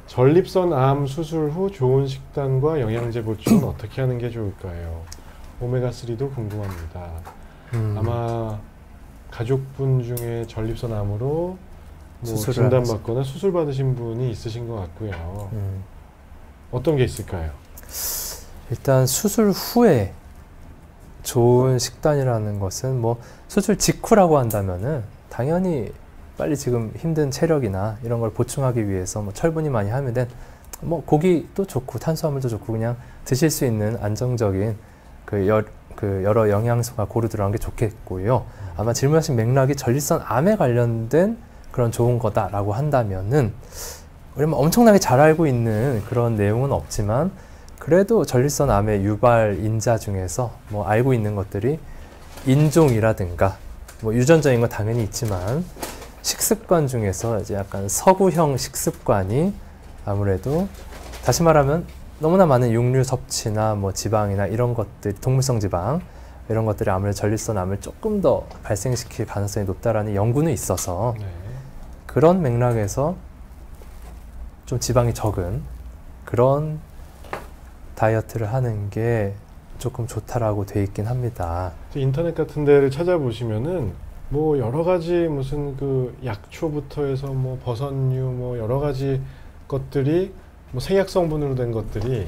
전립선 암 수술 후 좋은 식단과 영양제 보충은 어떻게 하는 게 좋을까요? 오메가3도 궁금합니다. 아마 가족분 중에 전립선 암으로 뭐 진단받거나 수술 받으신 분이 있으신 것 같고요. 어떤 게 있을까요? 일단 수술 후에 좋은 식단이라는 것은 뭐 수술 직후라고 한다면은 당연히 빨리 지금 힘든 체력이나 이런 걸 보충하기 위해서 뭐 철분이 많이 함유된 뭐 고기도 좋고 탄수화물도 좋고 그냥 드실 수 있는 안정적인 여러 영양소가 고루 들어간 게 좋겠고요. 아마 질문하신 맥락이 전립선 암에 관련된 그런 좋은 거다라고 한다면은 우리가 엄청나게 잘 알고 있는 그런 내용은 없지만 그래도 전립선 암의 유발 인자 중에서 뭐 알고 있는 것들이 인종이라든가 뭐 유전적인 건 당연히 있지만 식습관 중에서 이제 약간 서구형 식습관이 아무래도 다시 말하면 너무나 많은 육류 섭취나 뭐 지방이나 이런 것들, 동물성 지방 이런 것들이 아무래도 전립선 암을 조금 더 발생시킬 가능성이 높다라는 연구는 있어서 네. 그런 맥락에서 좀 지방이 적은 그런 다이어트를 하는 게 조금 좋다라고 돼 있긴 합니다. 인터넷 같은 데를 찾아보시면은 뭐 여러 가지 무슨 그 약초부터 해서 뭐 버섯류 뭐 여러 가지 것들이 뭐 생약 성분으로 된 것들이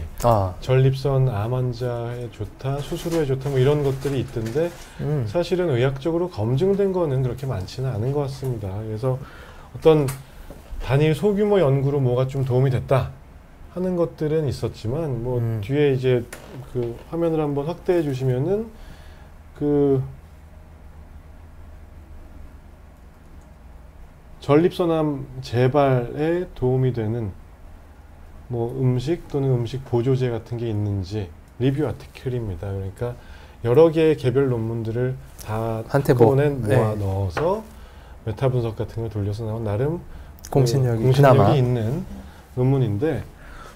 전립선 암 환자에 좋다, 수술 후에 좋다 뭐 이런 것들이 있던데 사실은 의학적으로 검증된 거는 그렇게 많지는 않은 것 같습니다. 그래서 어떤 단일 소규모 연구로 뭐가 좀 도움이 됐다 하는 것들은 있었지만 뭐 뒤에 이제 그 화면을 한번 확대해 주시면은 그 전립선암 재발에 도움이 되는 뭐 음식 또는 음식 보조제 같은 게 있는지 리뷰 아티클입니다. 그러니까 여러 개의 개별 논문들을 다 한꺼번에 모아 넣어서 메타 분석 같은 걸 돌려서 나온 나름 공신력이 있는 논문인데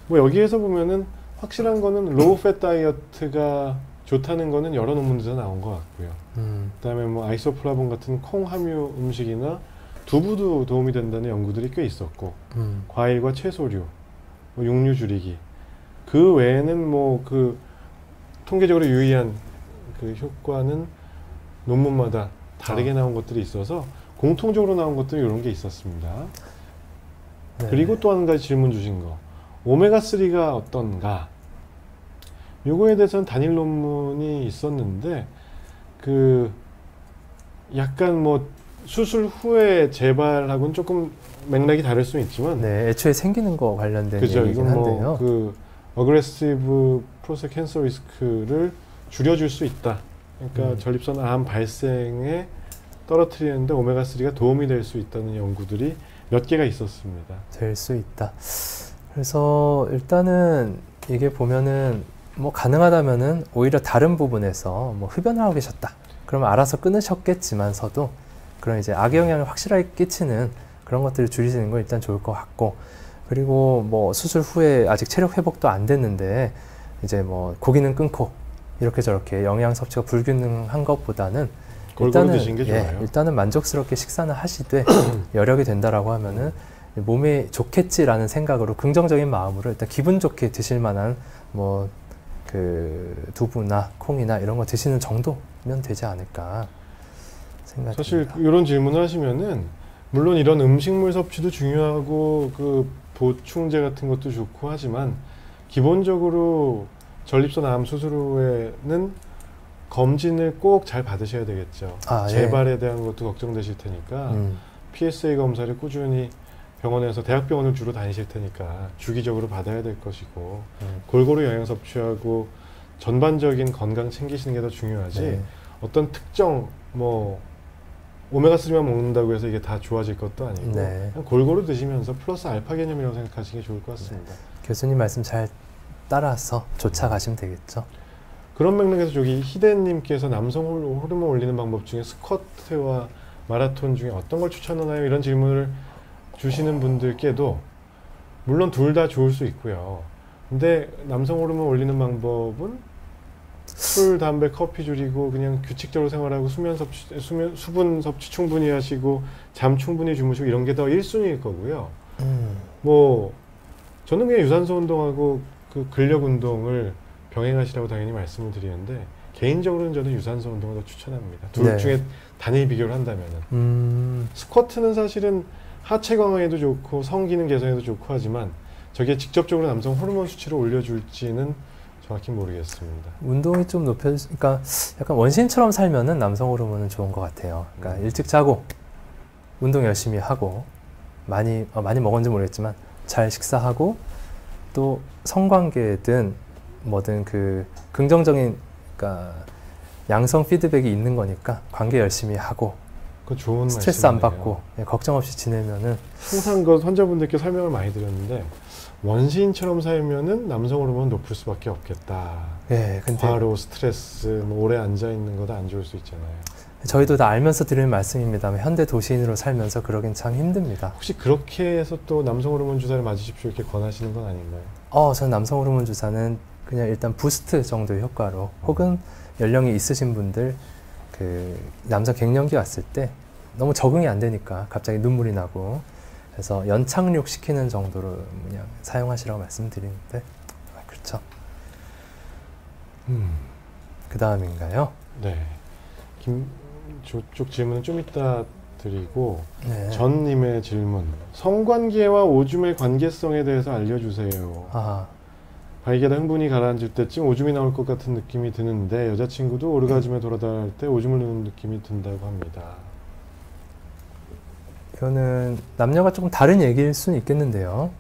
뭐 여기에서 보면은 확실한 거는 로우 팻 다이어트가 좋다는 거는 여러 논문에서 나온 것 같고요. 그다음에 뭐 아이소플라본 같은 콩 함유 음식이나 두부도 도움이 된다는 연구들이 꽤 있었고 과일과 채소류, 뭐 육류 줄이기 그 외에는 뭐 그 통계적으로 유의한 그 효과는 논문마다 다르게 나온 것들이 있어서 공통적으로 나온 것들은 이런 게 있었습니다. 네. 그리고 또 한 가지 질문 주신 거 오메가3가 어떤가 요거에 대해서는 단일 논문이 있었는데 그 약간 뭐 수술 후에 재발하고는 조금 맥락이 다를 수는 있지만 네, 애초에 생기는 거 관련된 그죠. 얘기긴 이건 한데요. 뭐 그 어그레시브 프로스테이트 캔서 리스크를 줄여줄 수 있다. 그러니까 전립선 암 발생에 떨어뜨리는데 오메가3가 도움이 될 수 있다는 연구들이 몇 개가 있었습니다. 될 수 있다. 그래서 일단은 이게 보면은 뭐 가능하다면은 오히려 다른 부분에서 뭐 흡연을 하고 계셨다. 그러면 알아서 끊으셨겠지만서도 그런 이제 악영향을 확실하게 끼치는 그런 것들을 줄이시는 건 일단 좋을 것 같고 그리고 뭐 수술 후에 아직 체력 회복도 안 됐는데 이제 뭐 고기는 끊고 이렇게 저렇게 영양 섭취가 불균형한 것보다는 일단은 만족스럽게 식사는 하시되 여력이 된다라고 하면은 몸에 좋겠지라는 생각으로 긍정적인 마음으로 일단 기분 좋게 드실 만한 뭐 그 두부나 콩이나 이런 거 드시는 정도면 되지 않을까 생각합니다. 사실 이런 질문을 하시면은 물론 이런 음식물 섭취도 중요하고 그 보충제 같은 것도 좋고 하지만 기본적으로 전립선 암 수술 후에는 검진을 꼭 잘 받으셔야 되겠죠. 재발에 대한 것도 걱정되실 테니까 PSA 검사를 꾸준히 병원에서 대학병원을 주로 다니실 테니까 주기적으로 받아야 될 것이고 골고루 영양 섭취하고 전반적인 건강 챙기시는 게 더 중요하지 어떤 특정 뭐 오메가3만 먹는다고 해서 이게 다 좋아질 것도 아니고 그냥 골고루 드시면서 플러스 알파 개념이라고 생각하시는 게 좋을 것 같습니다. 교수님 말씀 잘 따라서 쫓아가시면 되겠죠. 그런 맥락에서 저기 희대님께서 남성 호르몬 올리는 방법 중에 스쿼트와 마라톤 중에 어떤 걸 추천하나요? 이런 질문을 주시는 분들께도 물론 둘 다 좋을 수 있고요. 근데 남성 호르몬 올리는 방법은 술, 담배, 커피 줄이고 그냥 규칙적으로 생활하고 수분 섭취 충분히 하시고 잠 충분히 주무시고 이런 게 더 1순위일 거고요. 뭐 저는 그냥 유산소 운동하고 그 근력 운동을 병행하시라고 당연히 말씀을 드리는데 개인적으로는 저는 유산소 운동을 더 추천합니다. 둘 중에 단일 비교를 한다면은 스쿼트는 사실은 하체 강화에도 좋고 성기능 개선에도 좋고 하지만 저게 직접적으로 남성 호르몬 수치를 올려줄지는 정확히 모르겠습니다. 운동이 좀 그러니까 약간 원시인처럼 살면은 남성 호르몬은 좋은 것 같아요. 그러니까 일찍 자고 운동 열심히 하고 많이 먹었는지 모르겠지만 잘 식사하고 또 성관계든 뭐든 그 긍정적인 그러니까 양성 피드백이 있는 거니까 관계 열심히 하고 그 좋은 스트레스 안 말씀이네요. 받고 걱정 없이 지내면은 항상 그 환자분들께 설명을 많이 드렸는데 원시인처럼 살면은 남성 호르몬 높을 수밖에 없겠다. 예, 근데 과로, 스트레스, 뭐 오래 앉아 있는 것도 안 좋을 수 있잖아요. 저희도 다 알면서 드리는 말씀입니다만 현대 도시인으로 살면서 그러긴 참 힘듭니다. 혹시 그렇게 해서 또 남성 호르몬 주사를 맞으십시오 이렇게 권하시는 건 아닌가요? 저는 남성 호르몬 주사는 그냥 일단 부스트 정도의 효과로 혹은 연령이 있으신 분들 그 남성 갱년기 왔을 때 너무 적응이 안 되니까 갑자기 눈물이 나고 그래서 연착륙 시키는 정도로 그냥 사용하시라고 말씀드리는데 그렇죠. 그 다음인가요? 네. 저쪽 질문은 좀 이따 드리고 네. 전님의 질문. 성관계와 오줌의 관계성에 대해서 알려주세요. 아, 발기하다 흥분이 가라앉을 때쯤 오줌이 나올 것 같은 느낌이 드는데 여자친구도 오르가즘에 돌아다닐 때 오줌을 누는 느낌이 든다고 합니다. 이거는 남녀가 조금 다른 얘기일 수는 있겠는데요.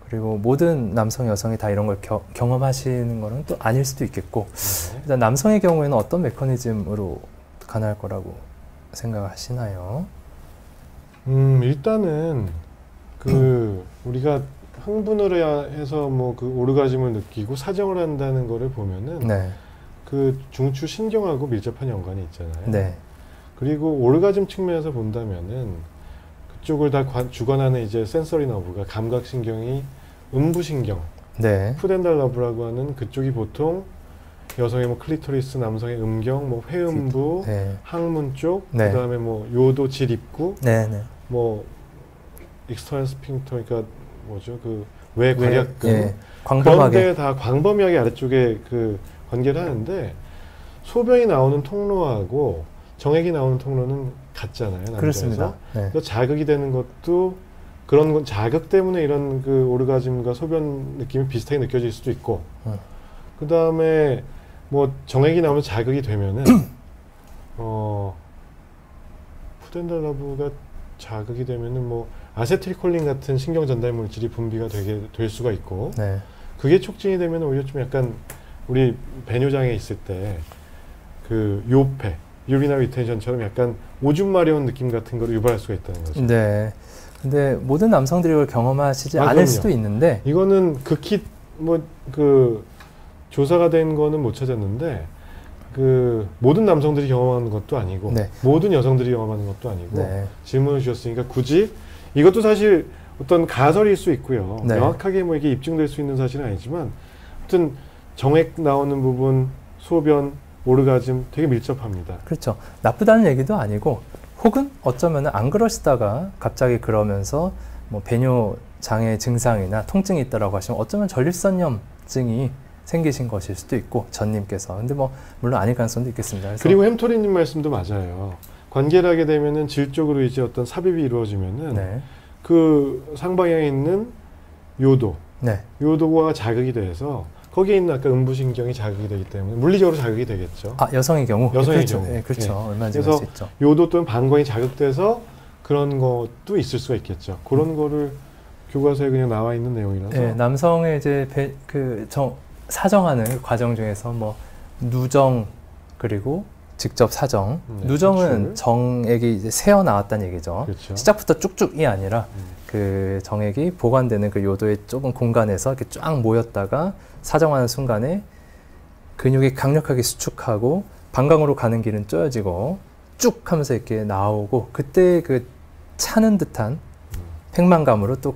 그리고 모든 남성, 여성이 다 이런 걸 경험하시는 거는 또 아닐 수도 있겠고 네. 일단 남성의 경우에는 어떤 메커니즘으로 가능할 거라고 생각하시나요? 일단은 우리가 흥분을 해서 뭐 그 오르가즘을 느끼고 사정을 한다는 거를 보면은 네. 그 중추 신경하고 밀접한 연관이 있잖아요. 네. 그리고 오르가즘 측면에서 본다면은 그쪽을 다 주관하는 이제 센서리 너브가 감각신경이 음부신경, 네. 푸덴달 너브라고 하는 그쪽이 보통 여성의 뭐 클리토리스, 남성의 음경, 뭐 회음부, 네. 항문 쪽, 네. 그다음에 뭐 요도 질입구, 네. 네. 뭐 익스터널 스핑터, 그러니까 뭐죠 그 외괄약근 예. 그런 광범하게. 데 다 광범위하게 아래쪽에 그 관계를 하는데 소변이 나오는 통로하고 정액이 나오는 통로는 같잖아요. 남자에서. 그렇습니다. 네. 그래서 자극이 되는 것도 그런 건 자극 때문에 이런 그 오르가즘과 소변 느낌이 비슷하게 느껴질 수도 있고 그 다음에 뭐 정액이 나오면 자극이 되면은 푸덴달 너브가 자극이 되면은 뭐 아세틸콜린 같은 신경 전달 물질이 분비가 될 수가 있고 네. 그게 촉진이 되면 오히려 좀 약간 우리 배뇨장애 있을 때 그 요폐 유리나 리텐션처럼 약간 오줌 마려운 느낌 같은 거를 유발할 수가 있다는 거죠. 네. 근데 모든 남성들이 이걸 경험하시지 않을 그럼요. 수도 있는데 이거는 극히 뭐 그 조사가 된 거는 못 찾았는데 그 모든 남성들이 경험하는 것도 아니고 네. 모든 여성들이 경험하는 것도 아니고 네. 질문을 주셨으니까 굳이 이것도 사실 어떤 가설일 수 있고요. 네. 명확하게 뭐 이게 입증될 수 있는 사실은 아니지만 아무튼 정액 나오는 부분, 소변, 오르가즘 되게 밀접합니다. 그렇죠. 나쁘다는 얘기도 아니고 혹은 어쩌면 안 그러시다가 갑자기 그러면서 뭐 배뇨 장애 증상이나 통증이 있다라고 하시면 어쩌면 전립선염증이 생기신 것일 수도 있고 전님께서 근데 뭐 물론 아닐 가능성도 있겠습니다. 그래서 그리고 햄토리님 말씀도 맞아요. 관계를 하게 되면은 질 쪽으로 이제 어떤 삽입이 이루어지면은 네. 그 상방향에 있는 요도, 네. 요도가 자극이 돼서 거기에 있는 아까 음부신경이 자극이 되기 때문에 물리적으로 자극이 되겠죠. 아, 여성의 경우? 여성의 그렇죠. 경우. 네, 그렇죠. 네. 얼마든지 그래서 할 수 있죠. 요도 또는 방광이 자극돼서 그런 것도 있을 수가 있겠죠. 그런 거를 교과서에 그냥 나와 있는 내용이라서. 네, 남성의 이제 사정하는 그 과정 중에서 뭐 누정 그리고 직접 사정. 누정은 수출. 정액이 이제 새어 나왔다는 얘기죠. 그렇죠. 시작부터 쭉쭉이 아니라 그 정액이 보관되는 그 요도의 좁은 공간에서 이렇게 쫙 모였다가 사정하는 순간에 근육이 강력하게 수축하고 방광으로 가는 길은 쪼여지고 쭉 하면서 이렇게 나오고 그때 그 차는 듯한 팽만감으로 또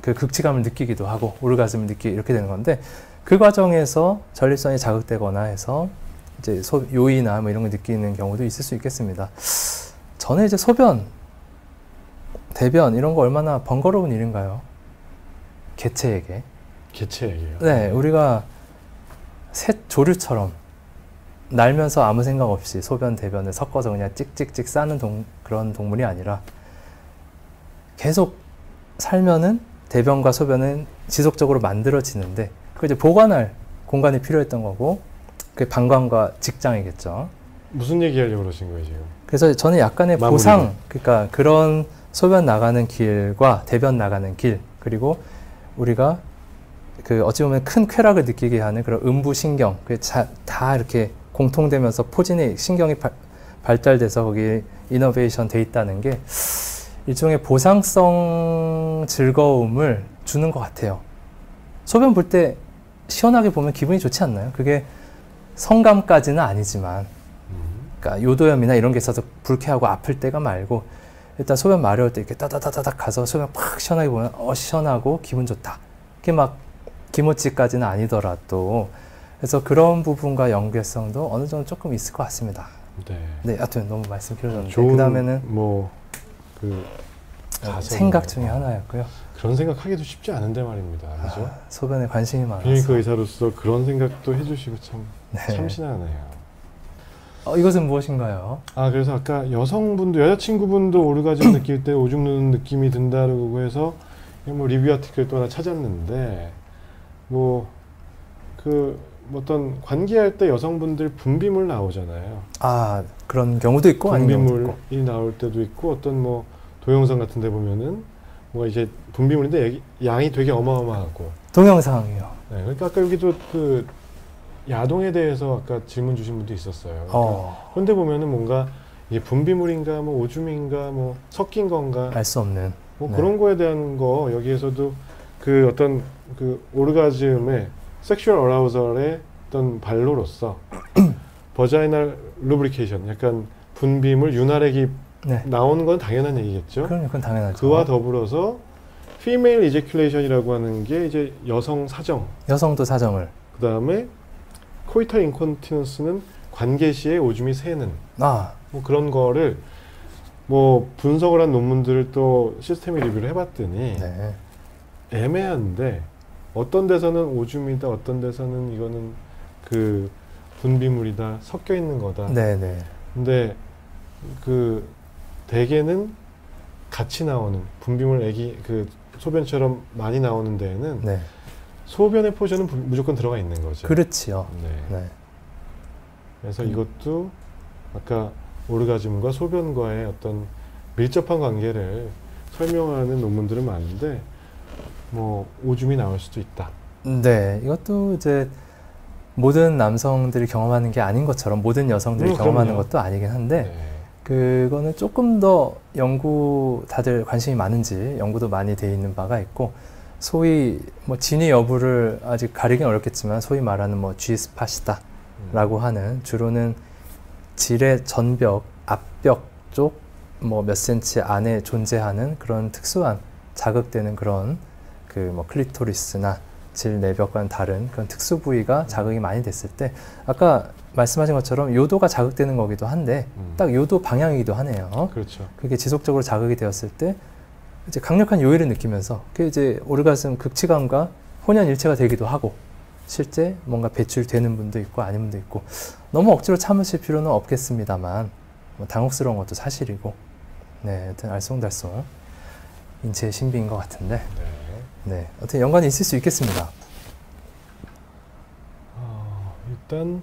그 극치감을 느끼기도 하고 오르가즘을 느끼기 이렇게 되는 건데 그 과정에서 전립선이 자극되거나 해서 이제 요의나 뭐 이런 걸 느끼는 경우도 있을 수 있겠습니다. 전에 이제 소변, 대변 이런 거 얼마나 번거로운 일인가요? 개체에게. 개체예요. 네, 우리가 새 조류처럼 날면서 아무 생각 없이 소변, 대변을 섞어서 그냥 찍찍찍 싸는 그런 동물이 아니라 계속 살면은 대변과 소변은 지속적으로 만들어지는데 그 이제 보관할 공간이 필요했던 거고 그게 방광과 직장이겠죠. 무슨 얘기하려고 그러신 거예요 지금? 그래서 저는 약간의 마무리가. 보상, 그러니까 그런 소변 나가는 길과 대변 나가는 길 그리고 우리가 그 어찌 보면 큰 쾌락을 느끼게 하는 그런 음부신경, 다 이렇게 공통되면서 포진이 신경이 발달돼서 거기 이노베이션 돼 있다는 게 일종의 보상성 즐거움을 주는 것 같아요. 소변 볼 때 시원하게 보면 기분이 좋지 않나요? 그게 성감까지는 아니지만, 그러니까 요도염이나 이런 게 있어서 불쾌하고 아플 때가 말고, 일단 소변 마려울 때 이렇게 따다다다닥 가서 소변 팍 시원하게 보면 시원하고 기분 좋다. 그게 막 기모찌까지는 아니더라도, 그래서 그런 부분과 연계성도 어느 정도 조금 있을 것 같습니다. 네, 하여튼 너무 말씀 길어졌는데 그 다음에는 생각 중에 하나였고요. 그런 생각하기도 쉽지 않은데 말입니다. 그죠? 소변에 관심이 많아서. 비뇨기과 의사로서 그런 생각도 해주시고 참 참신하네요. 이것은 무엇인가요? 그래서 아까 여성분도 여자친구분도 오르가즘 느낄 때 오줌 누는 느낌이 든다고 해서 뭐 리뷰 아티클 또 하나 찾았는데 어떤 관계할 때 여성분들 분비물 나오잖아요. 그런 경우도 있고 아닌 경우도 분비물이 나올 때도 있고 어떤 뭐 동영상 같은 데 보면은 뭐 이제 분비물인데 양이 되게 어마어마하고 동영상이요. 네, 그러니까 아까 여기도 그 야동에 대해서 아까 질문 주신 분도 있었어요. 그러니까 그런데 보면은 뭔가 이게 분비물인가 뭐 오줌인가 뭐 섞인 건가 알 수 없는 그런 거에 대한 거 여기에서도 그 어떤 그 오르가즘의 섹슈얼 어라우설의 어떤 발로로서 버자이널 루브리케이션 약간 분비물 윤활액이 나오는 건 당연한 얘기겠죠. 그건 당연하죠. 그와 더불어서 female ejaculation이라고 하는 게 이제 여성 사정. 여성도 사정을. 그 다음에 코이탈 인컨티넌스는 관계 시에 오줌이 새는. 뭐 그런 거를 뭐 분석을 한 논문들을 또 시스템이 리뷰를 해봤더니 애매한데 어떤 데서는 오줌이다, 어떤 데서는 이거는 그 분비물이다, 섞여 있는 거다. 근데 그 대개는 같이 나오는 분비물 액이 그 소변처럼 많이 나오는 데에는 소변의 포션은 무조건 들어가 있는 거죠. 그렇지요. 그래서 이것도 아까 오르가즘과 소변과의 어떤 밀접한 관계를 설명하는 논문들은 많은데 뭐 오줌이 나올 수도 있다. 이것도 이제 모든 남성들이 경험하는 게 아닌 것처럼 모든 여성들이 경험하는 것도 아니긴 한데 그거는 조금 더 다들 관심이 많은지 연구도 많이 돼 있는 바가 있고 소위 뭐 진위 여부를 아직 가리긴 어렵겠지만 소위 말하는 뭐 G스팟이다라고 하는 주로는 질의 전벽, 앞벽 쪽 뭐 몇 센치 안에 존재하는 그런 특수한 자극되는 그런 그 뭐 클리토리스나 질 내벽과는 다른 그런 특수 부위가 자극이 많이 됐을 때 아까 말씀하신 것처럼 요도가 자극되는 거기도 한데 딱 요도 방향이기도 하네요. 그렇죠. 그게 지속적으로 자극이 되었을 때 이제 강력한 요일을 느끼면서 그게 이제 오르가즘 극치감과 혼연일체가 되기도 하고 실제 뭔가 배출되는 분도 있고 아닌 분도 있고 너무 억지로 참으실 필요는 없겠습니다만 뭐 당혹스러운 것도 사실이고 하여튼 알쏭달쏭 인체의 신비인 것 같은데 어떻게 연관이 있을 수 있겠습니다. 일단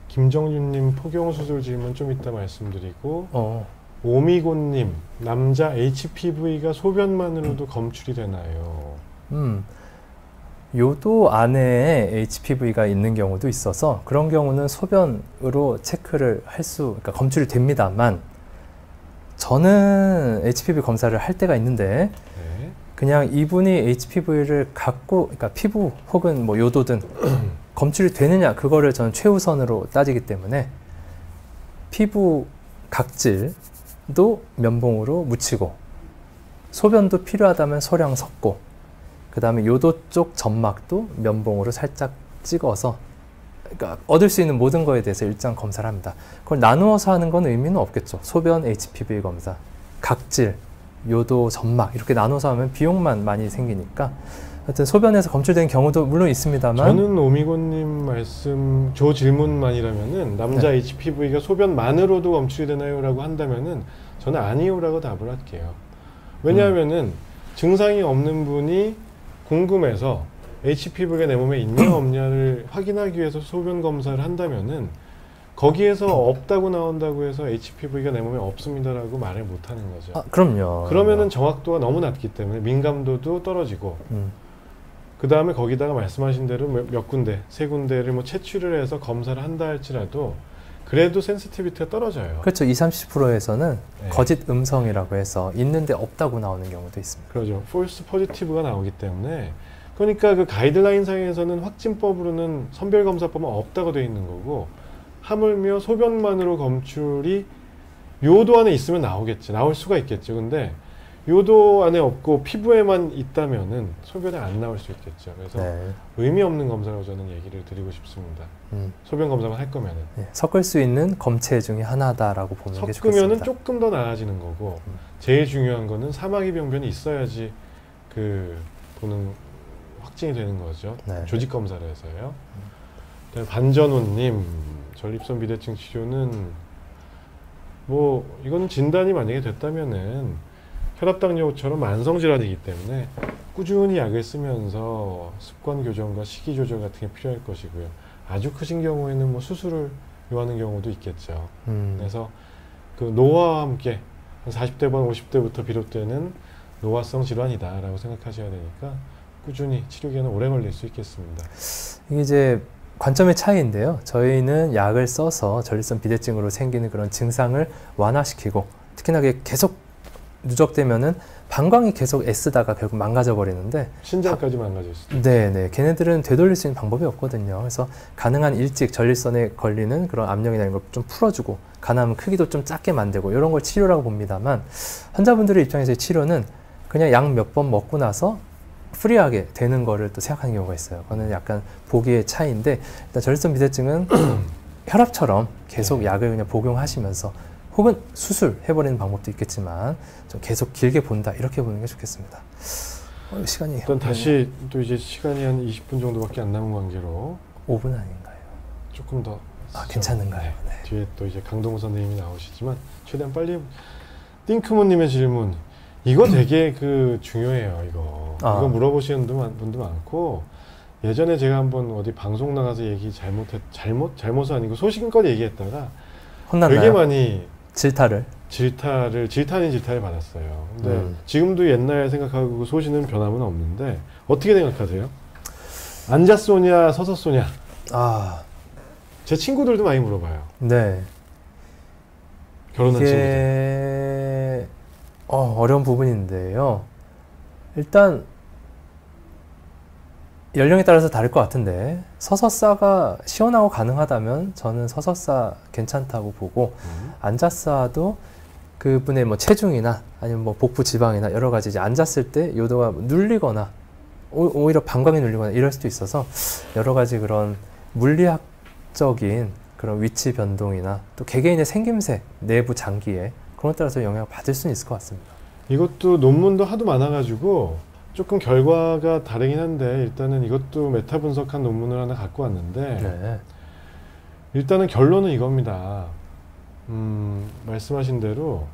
김정준님 포경수술 질문 좀 이따 말씀드리고 오미곤님 남자 HPV가 소변만으로도 검출이 되나요? 요도 안에 HPV가 있는 경우도 있어서 그런 경우는 소변으로 체크를 그러니까 검출이 됩니다만 저는 HPV 검사를 할 때가 있는데 그냥 이분이 HPV를 갖고 그러니까 피부 혹은 뭐 요도든 검출이 되느냐 그거를 저는 최우선으로 따지기 때문에 피부 각질도 면봉으로 묻히고 소변도 필요하다면 소량 섞고 그 다음에 요도 쪽 점막도 면봉으로 살짝 찍어서 그러니까 얻을 수 있는 모든 거에 대해서 일단 검사를 합니다. 그걸 나누어서 하는 건 의미는 없겠죠. 소변 HPV 검사, 각질, 요도, 점막 이렇게 나눠서 하면 비용만 많이 생기니까 하여튼 소변에서 검출되는 경우도 물론 있습니다만 저는 오미곤님 말씀 저 질문만이라면은 남자 HPV가 소변만으로도 검출이 되나요? 라고 한다면은 저는 아니요 라고 답을 할게요. 왜냐하면은 증상이 없는 분이 궁금해서 HPV가 내 몸에 있냐 없냐를 확인하기 위해서 소변 검사를 한다면은 거기에서 없다고 나온다고 해서 HPV가 내 몸에 없습니다라고 말을 못 하는 거죠. 그럼요. 그러면은 정확도가 너무 낮기 때문에 민감도도 떨어지고 그 다음에 거기다가 말씀하신 대로 몇 군데, 세 군데를 뭐 채취를 해서 검사를 한다 할지라도 그래도 센시티비티가 떨어져요. 그렇죠. 20-30%에서는 네. 거짓 음성이라고 해서 있는데 없다고 나오는 경우도 있습니다. 그렇죠. false positive가 나오기 때문에 그러니까 그 가이드라인 상에서는 확진법으로는 선별검사법은 없다고 되어 있는 거고 하물며 소변만으로 검출이 요도 안에 있으면 나오겠지. 나올 수가 있겠죠. 근데 요도 안에 없고 피부에만 있다면은 소변에 안 나올 수 있겠죠. 그래서 네. 의미 없는 검사라고 저는 얘기를 드리고 싶습니다. 소변 검사만 할 거면은. 네. 섞을 수 있는 검체 중에 하나다라고 보는 게 좋겠습니다. 섞으면은 조금 더 나아지는 거고 제일 중요한 거는 사마귀 병변이 있어야지 그 보는 확진이 되는 거죠. 네. 조직 검사를 해서요. 반전호님, 전립선 비대증 치료는 뭐 이건 진단이 만약에 됐다면은 혈압당뇨처럼 만성 질환이기 때문에 꾸준히 약을 쓰면서 습관 교정과 식이 조절 같은 게 필요할 것이고요. 아주 크신 경우에는 뭐 수술을 요하는 경우도 있겠죠. 그래서 그 노화와 함께 한 40대반 50대부터 비롯되는 노화성 질환이다라고 생각하셔야 되니까 꾸준히 치료 기간은 오래 걸릴 수 있겠습니다. 이게 이제 관점의 차이인데요. 저희는 약을 써서 전립선 비대증으로 생기는 그런 증상을 완화시키고 특히나 그게 계속 누적되면은 방광이 계속 애쓰다가 결국 망가져 버리는데 신장까지 망가질 수도 있어요. 네네. 걔네들은 되돌릴 수 있는 방법이 없거든요. 그래서 가능한 일찍 전립선에 걸리는 그런 압력이나 이런 걸 좀 풀어주고 가능하면 크기도 좀 작게 만들고 이런 걸 치료라고 봅니다만 환자분들의 입장에서의 치료는 그냥 약 몇 번 먹고 나서 프리하게 되는 거를 또 생각하는 경우가 있어요. 그거는 약간 보기의 차이인데 일단 전립선 비대증은 혈압처럼 계속 네. 약을 그냥 복용하시면서 혹은 수술해버리는 방법도 있겠지만 좀 계속 길게 본다 이렇게 보는 게 좋겠습니다. 시간이 일단 다시 또 이제 시간이 한 20분 정도밖에 안 남은 관계로 5분 아닌가요? 조금 더 괜찮은가요? 네. 뒤에 또 이제 강동우 선생님이 나오시지만 최대한 빨리 띵크모님의 질문 이거 되게 그 중요해요. 이거 물어보시는 분도 많고 예전에 제가 한번 어디 방송 나가서 얘기 잘못은 아니고 소신껏 얘기했다가 혼났나요? 되게 많이 질타를 질타를 받았어요. 근데 지금도 옛날 생각하고 그 소신은 변함은 없는데 어떻게 생각하세요? 앉았소냐 서섰소냐? 제 친구들도 많이 물어봐요. 네. 결혼한 친구들. 이게 어려운 부분인데요. 일단 연령에 따라서 다를 것 같은데 서서싸가 시원하고 가능하다면 저는 서서싸 괜찮다고 보고 앉았싸도 그분의 뭐 체중이나 아니면 뭐 복부 지방이나 여러 가지 이제 앉았을 때 요도가 눌리거나 오히려 방광이 눌리거나 이럴 수도 있어서 여러 가지 그런 물리학적인 그런 위치 변동이나 또 개개인의 생김새, 내부 장기에 그런 것 따라서 영향을 받을 수는 있을 것 같습니다. 이것도 논문도 하도 많아가지고 조금 결과가 다르긴 한데 일단은 이것도 메타 분석한 논문을 하나 갖고 왔는데 네. 일단은 결론은 이겁니다. 말씀하신 대로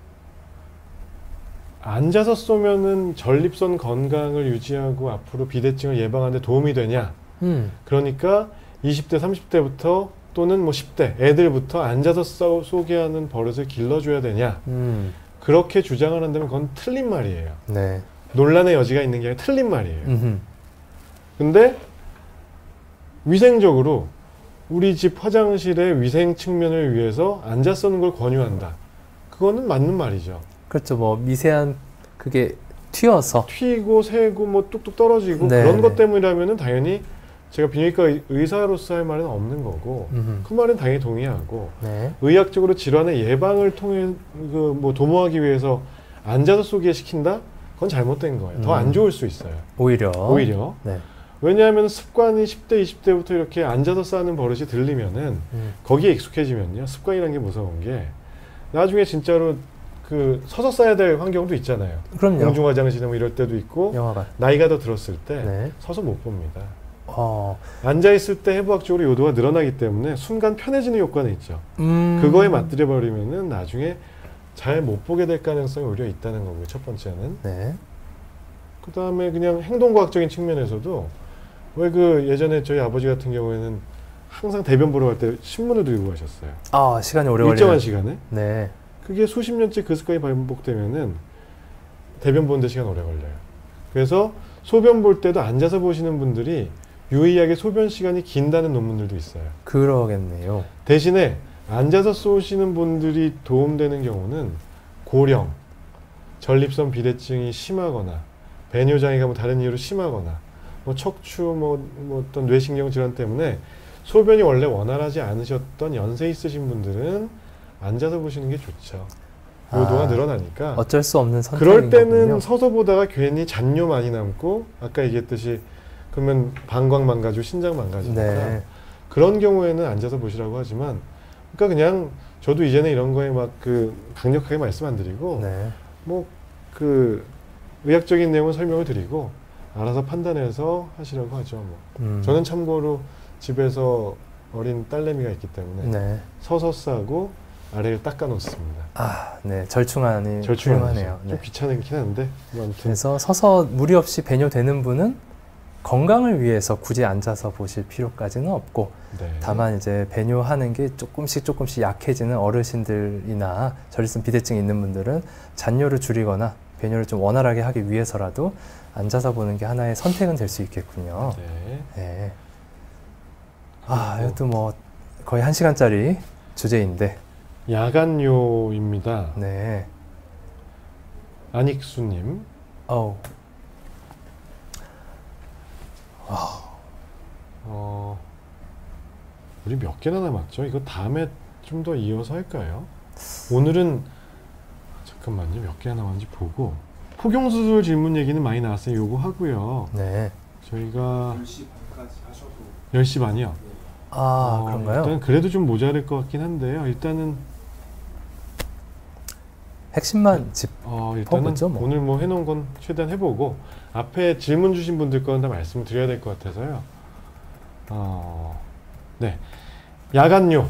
앉아서 쏘면은 전립선 건강을 유지하고 앞으로 비대증을 예방하는 데 도움이 되냐? 그러니까 20대, 30대부터 또는 뭐 10대 애들부터 앉아서 쏘게 하는 버릇을 길러줘야 되냐? 그렇게 주장을 한다면 그건 틀린 말이에요. 네. 논란의 여지가 있는 게 아니라 틀린 말이에요. 근데 위생적으로 우리 집 화장실의 위생 측면을 위해서 앉아 쓰는 걸 권유한다. 그거는 맞는 말이죠. 그렇죠. 뭐 미세한 그게 튀어서 튀고 새고 뭐 뚝뚝 떨어지고 네. 그런 것 때문이라면은 당연히 제가 비뇨기과 의사로서 할 말은 없는 거고 그 말은 당연히 동의하고 네. 의학적으로 질환의 예방을 통해 그 뭐 도모하기 위해서 앉아서 쏘게 시킨다? 그건 잘못된 거예요. 더 안 좋을 수 있어요. 오히려. 네. 왜냐하면 습관이 10대, 20대부터 이렇게 앉아서 싸는 버릇이 들리면은 거기에 익숙해지면요. 습관이라는 게 무서운 게 나중에 진짜로 그 서서 싸야 될 환경도 있잖아요. 그럼요. 공중 화장실에 뭐 이럴 때도 있고 영화가. 나이가 더 들었을 때 네. 서서 못 봅니다. 어. 앉아 있을 때 해부학적으로 요도가 늘어나기 때문에 순간 편해지는 효과는 있죠. 그거에 맞들여 버리면은 나중에 잘 못 보게 될 가능성이 오히려 있다는 거고요. 첫 번째는. 네. 그 다음에 그냥 행동과학적인 측면에서도 왜 그 예전에 저희 아버지 같은 경우에는 항상 대변 보러 갈 때 신문을 들고 가셨어요. 아, 시간이 오래 걸리는. 일정한 시간에. 네. 그게 수십 년째 그 습관이 반복되면은 대변 보는데 시간 오래 걸려요. 그래서 소변 볼 때도 앉아서 보시는 분들이 유의하게 소변 시간이 긴다는 논문들도 있어요. 그러겠네요. 대신에 앉아서 쏘시는 분들이 도움되는 경우는 고령, 전립선 비대증이 심하거나 배뇨장애가 뭐 다른 이유로 심하거나 뭐 척추 뭐 어떤 뇌신경 질환 때문에 소변이 원래 원활하지 않으셨던 연세 있으신 분들은 앉아서 보시는 게 좋죠. 요도가 늘어나니까 어쩔 수 없는 선택인 그럴 때는 거군요. 서서 보다가 괜히 잔뇨 많이 남고 아까 얘기했듯이 그러면 방광 망가지고 신장 망가지니까 네. 그런 경우에는 앉아서 보시라고 하지만 그러니까 그냥 저도 이제는 이런 거에 막 그 강력하게 말씀 안 드리고 네. 뭐 그 의학적인 내용은 설명을 드리고 알아서 판단해서 하시라고 하죠. 뭐. 저는 참고로 집에서 어린 딸내미가 있기 때문에 네. 서서 싸고 아래를 닦아 놓습니다. 아, 네. 절충안이 절충하네요. 훌륭하네요. 네. 좀 귀찮긴 한데 뭐 아무튼 그래서 서서 무리 없이 배뇨되는 분은 건강을 위해서 굳이 앉아서 보실 필요까지는 없고 네. 다만 이제 배뇨하는 게 조금씩 약해지는 어르신들이나 전립선 비대증이 있는 분들은 잔뇨를 줄이거나 배뇨를 좀 원활하게 하기 위해서라도 앉아서 보는 게 하나의 선택은 될 수 있겠군요. 네. 네. 아, 이것도 뭐 거의 1시간짜리 주제인데. 야간요입니다. 네. 안익수님. 어우. 우리 몇 개나 남았죠? 이거 다음에 좀 더 이어서 할까요? 오늘은 잠깐만요. 몇 개나 남았는지 보고 포경수술 질문 얘기는 많이 나왔어요. 요거 하고요. 네. 저희가 10시 반까지 하셔도 10시 반이요? 아, 그런가요? 일단 그래도 좀 모자랄 것 같긴 한데요. 일단은 핵심만 일단은 보죠, 뭐. 오늘 뭐 해놓은 건 최대한 해보고 앞에 질문 주신 분들 건 다 말씀을 드려야 될 것 같아서요. 네. 야간요.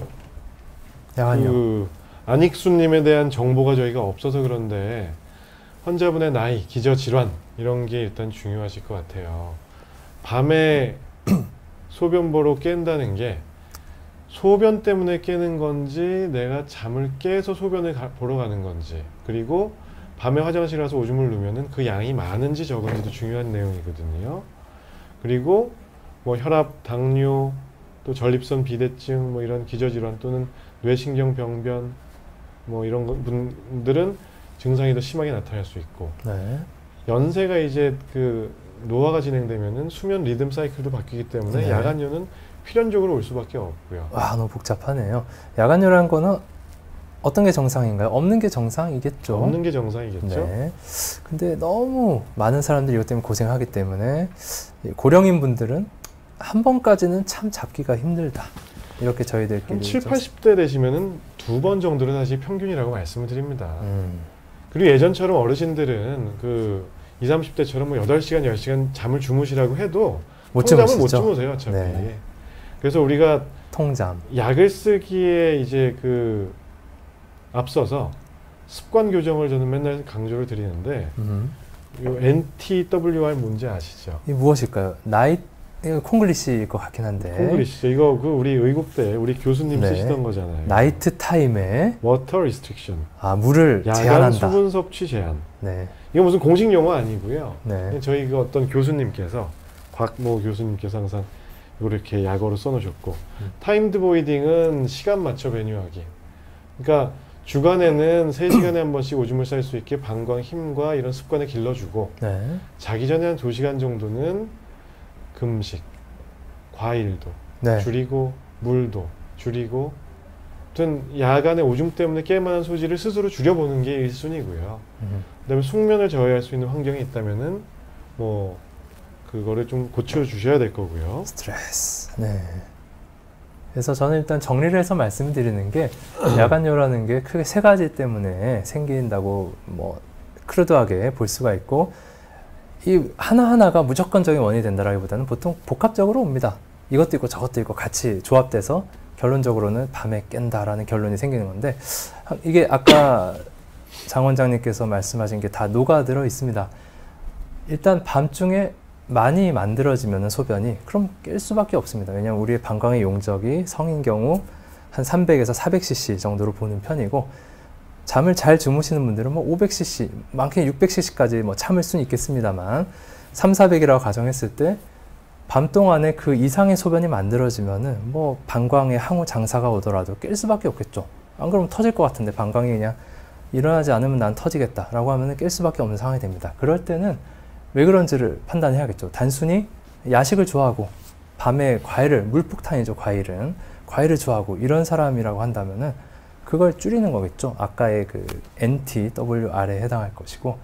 안익수님에 대한 정보가 저희가 없어서 그런데 환자분의 나이, 기저질환 이런 게 일단 중요하실 것 같아요. 밤에 소변 보러 깬다는 게 소변 때문에 깨는 건지 내가 잠을 깨서 소변을 보러 가는 건지 그리고 밤에 화장실 가서 오줌을 누면은 그 양이 많은지 적은지도 중요한 내용이거든요. 그리고 뭐 혈압, 당뇨, 또 전립선 비대증, 뭐 이런 기저질환 또는 뇌신경병변 뭐 이런 분들은 증상이 더 심하게 나타날 수 있고 네. 연세가 이제 그 노화가 진행되면은 수면 리듬 사이클도 바뀌기 때문에 네. 야간요는 필연적으로 올 수밖에 없고요. 와, 너무 복잡하네요. 야간요라는 거는 어떤 게 정상인가요? 없는 게 정상이겠죠. 없는 게 정상이겠죠. 네. 근데 너무 많은 사람들이 이것 때문에 고생하기 때문에 고령인 분들은 한 번까지는 참 잡기가 힘들다. 이렇게 저희들끼리 한 7, 80대 되시면은 2번 정도는 사실 평균이라고 말씀을 드립니다. 음. 그리고 예전처럼 어르신들은 그 20, 30대처럼 뭐 8시간, 10시간 잠을 주무시라고 해도 통잠을 못 주무세요, 어차피. 네. 그래서 우리가 통잠. 약을 쓰기에 이제 그 앞서서 습관 교정을 저는 맨날 강조를 드리는데 요 NTWR 뭔지 아시죠? 이 무엇일까요? 이거 콩글리시일 것 같긴 한데. 콩글리시죠. 이거 그 우리 의국대 우리 교수님 네. 쓰시던 거잖아요. 나이트 타임에 워터 리스트릭션. 물을 야간 제한한다. 수분 섭취 제한. 네. 이거 무슨 공식 용어 아니고요. 네. 저희 그 어떤 교수님께서 곽모 교수님께서 항상 이렇게 약어로 써놓으셨고 타임드 보이딩은 시간 맞춰 배뇨하기. 그러니까 주간에는 3시간에 한 번씩 오줌을 쌀 수 있게 방광 힘과 이런 습관을 길러주고 네. 자기 전에 한 2시간 정도는 금식, 과일도 네. 줄이고 물도 줄이고 아무튼 야간에 오줌 때문에 깰 만한 소지를 스스로 줄여보는 게 1순위고요. 그다음에 숙면을 저해할 수 있는 환경이 있다면은 뭐 그거를 좀 고쳐주셔야 될 거고요. 스트레스. 네. 그래서 저는 일단 정리를 해서 말씀드리는 게 야간요라는 게 크게 3가지 때문에 생긴다고 뭐 크루드하게 볼 수가 있고 이 하나하나가 무조건적인 원인이 된다라기보다는 보통 복합적으로 옵니다. 이것도 있고 저것도 있고 같이 조합돼서 결론적으로는 밤에 깬다라는 결론이 생기는 건데 이게 아까 장 원장님께서 말씀하신 게 다 녹아들어 있습니다. 일단 밤중에 많이 만들어지면 소변이 그럼 깰 수밖에 없습니다. 왜냐하면 우리의 방광의 용적이 성인 경우 한 300에서 400cc 정도로 보는 편이고 잠을 잘 주무시는 분들은 뭐 500cc, 많게는 600cc까지 뭐 참을 수는 있겠습니다만 3, 400이라고 가정했을 때 밤 동안에 그 이상의 소변이 만들어지면은 뭐 방광에 항우 장사가 오더라도 깰 수밖에 없겠죠. 안 그러면 터질 것 같은데 방광이 그냥 일어나지 않으면 난 터지겠다라고 하면은 깰 수밖에 없는 상황이 됩니다. 그럴 때는 왜 그런지를 판단해야겠죠. 단순히 야식을 좋아하고 밤에 과일을, 물폭탄이죠, 과일을 좋아하고 이런 사람이라고 한다면은 그걸 줄이는 거겠죠. 아까의 그 NT-WR에 해당할 것이고,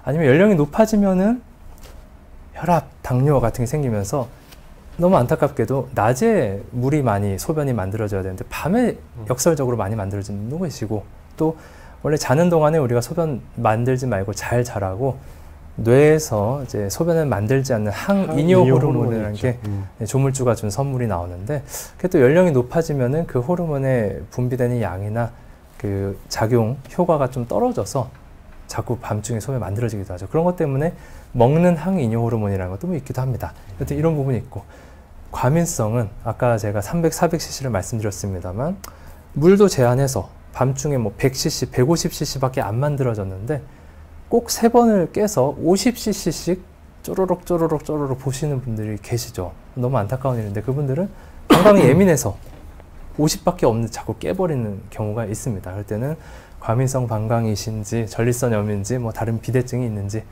아니면 연령이 높아지면은 혈압, 당뇨 같은 게 생기면서 너무 안타깝게도 낮에 물이 많이, 소변이 만들어져야 되는데 밤에 역설적으로 많이 만들어지는 것이고, 또 원래 자는 동안에 우리가 소변 만들지 말고 잘 자라고 뇌에서 이제 소변을 만들지 않는 항이뇨 호르몬이라는 게 조물주가 준 선물이 나오는데, 그게 또 연령이 높아지면은 그 호르몬의 분비되는 양이나 그 작용 효과가 좀 떨어져서 자꾸 밤중에 소변이 만들어지기도 하죠. 그런 것 때문에 먹는 항이뇨 호르몬이라는 것도 뭐 있기도 합니다. 여튼 이런 부분이 있고, 과민성은 아까 제가 300, 400cc를 말씀드렸습니다만 물도 제한해서 밤중에 뭐 100cc, 150cc밖에 안 만들어졌는데 꼭 3번을 깨서 50cc씩 쪼로록 보시는 분들이 계시죠. 너무 안타까운 일인데 그분들은 방광이 예민해서 50밖에 없는데 자꾸 깨버리는 경우가 있습니다. 그럴 때는 과민성 방광이신지 전립선염인지 뭐 다른 비대증이 있는지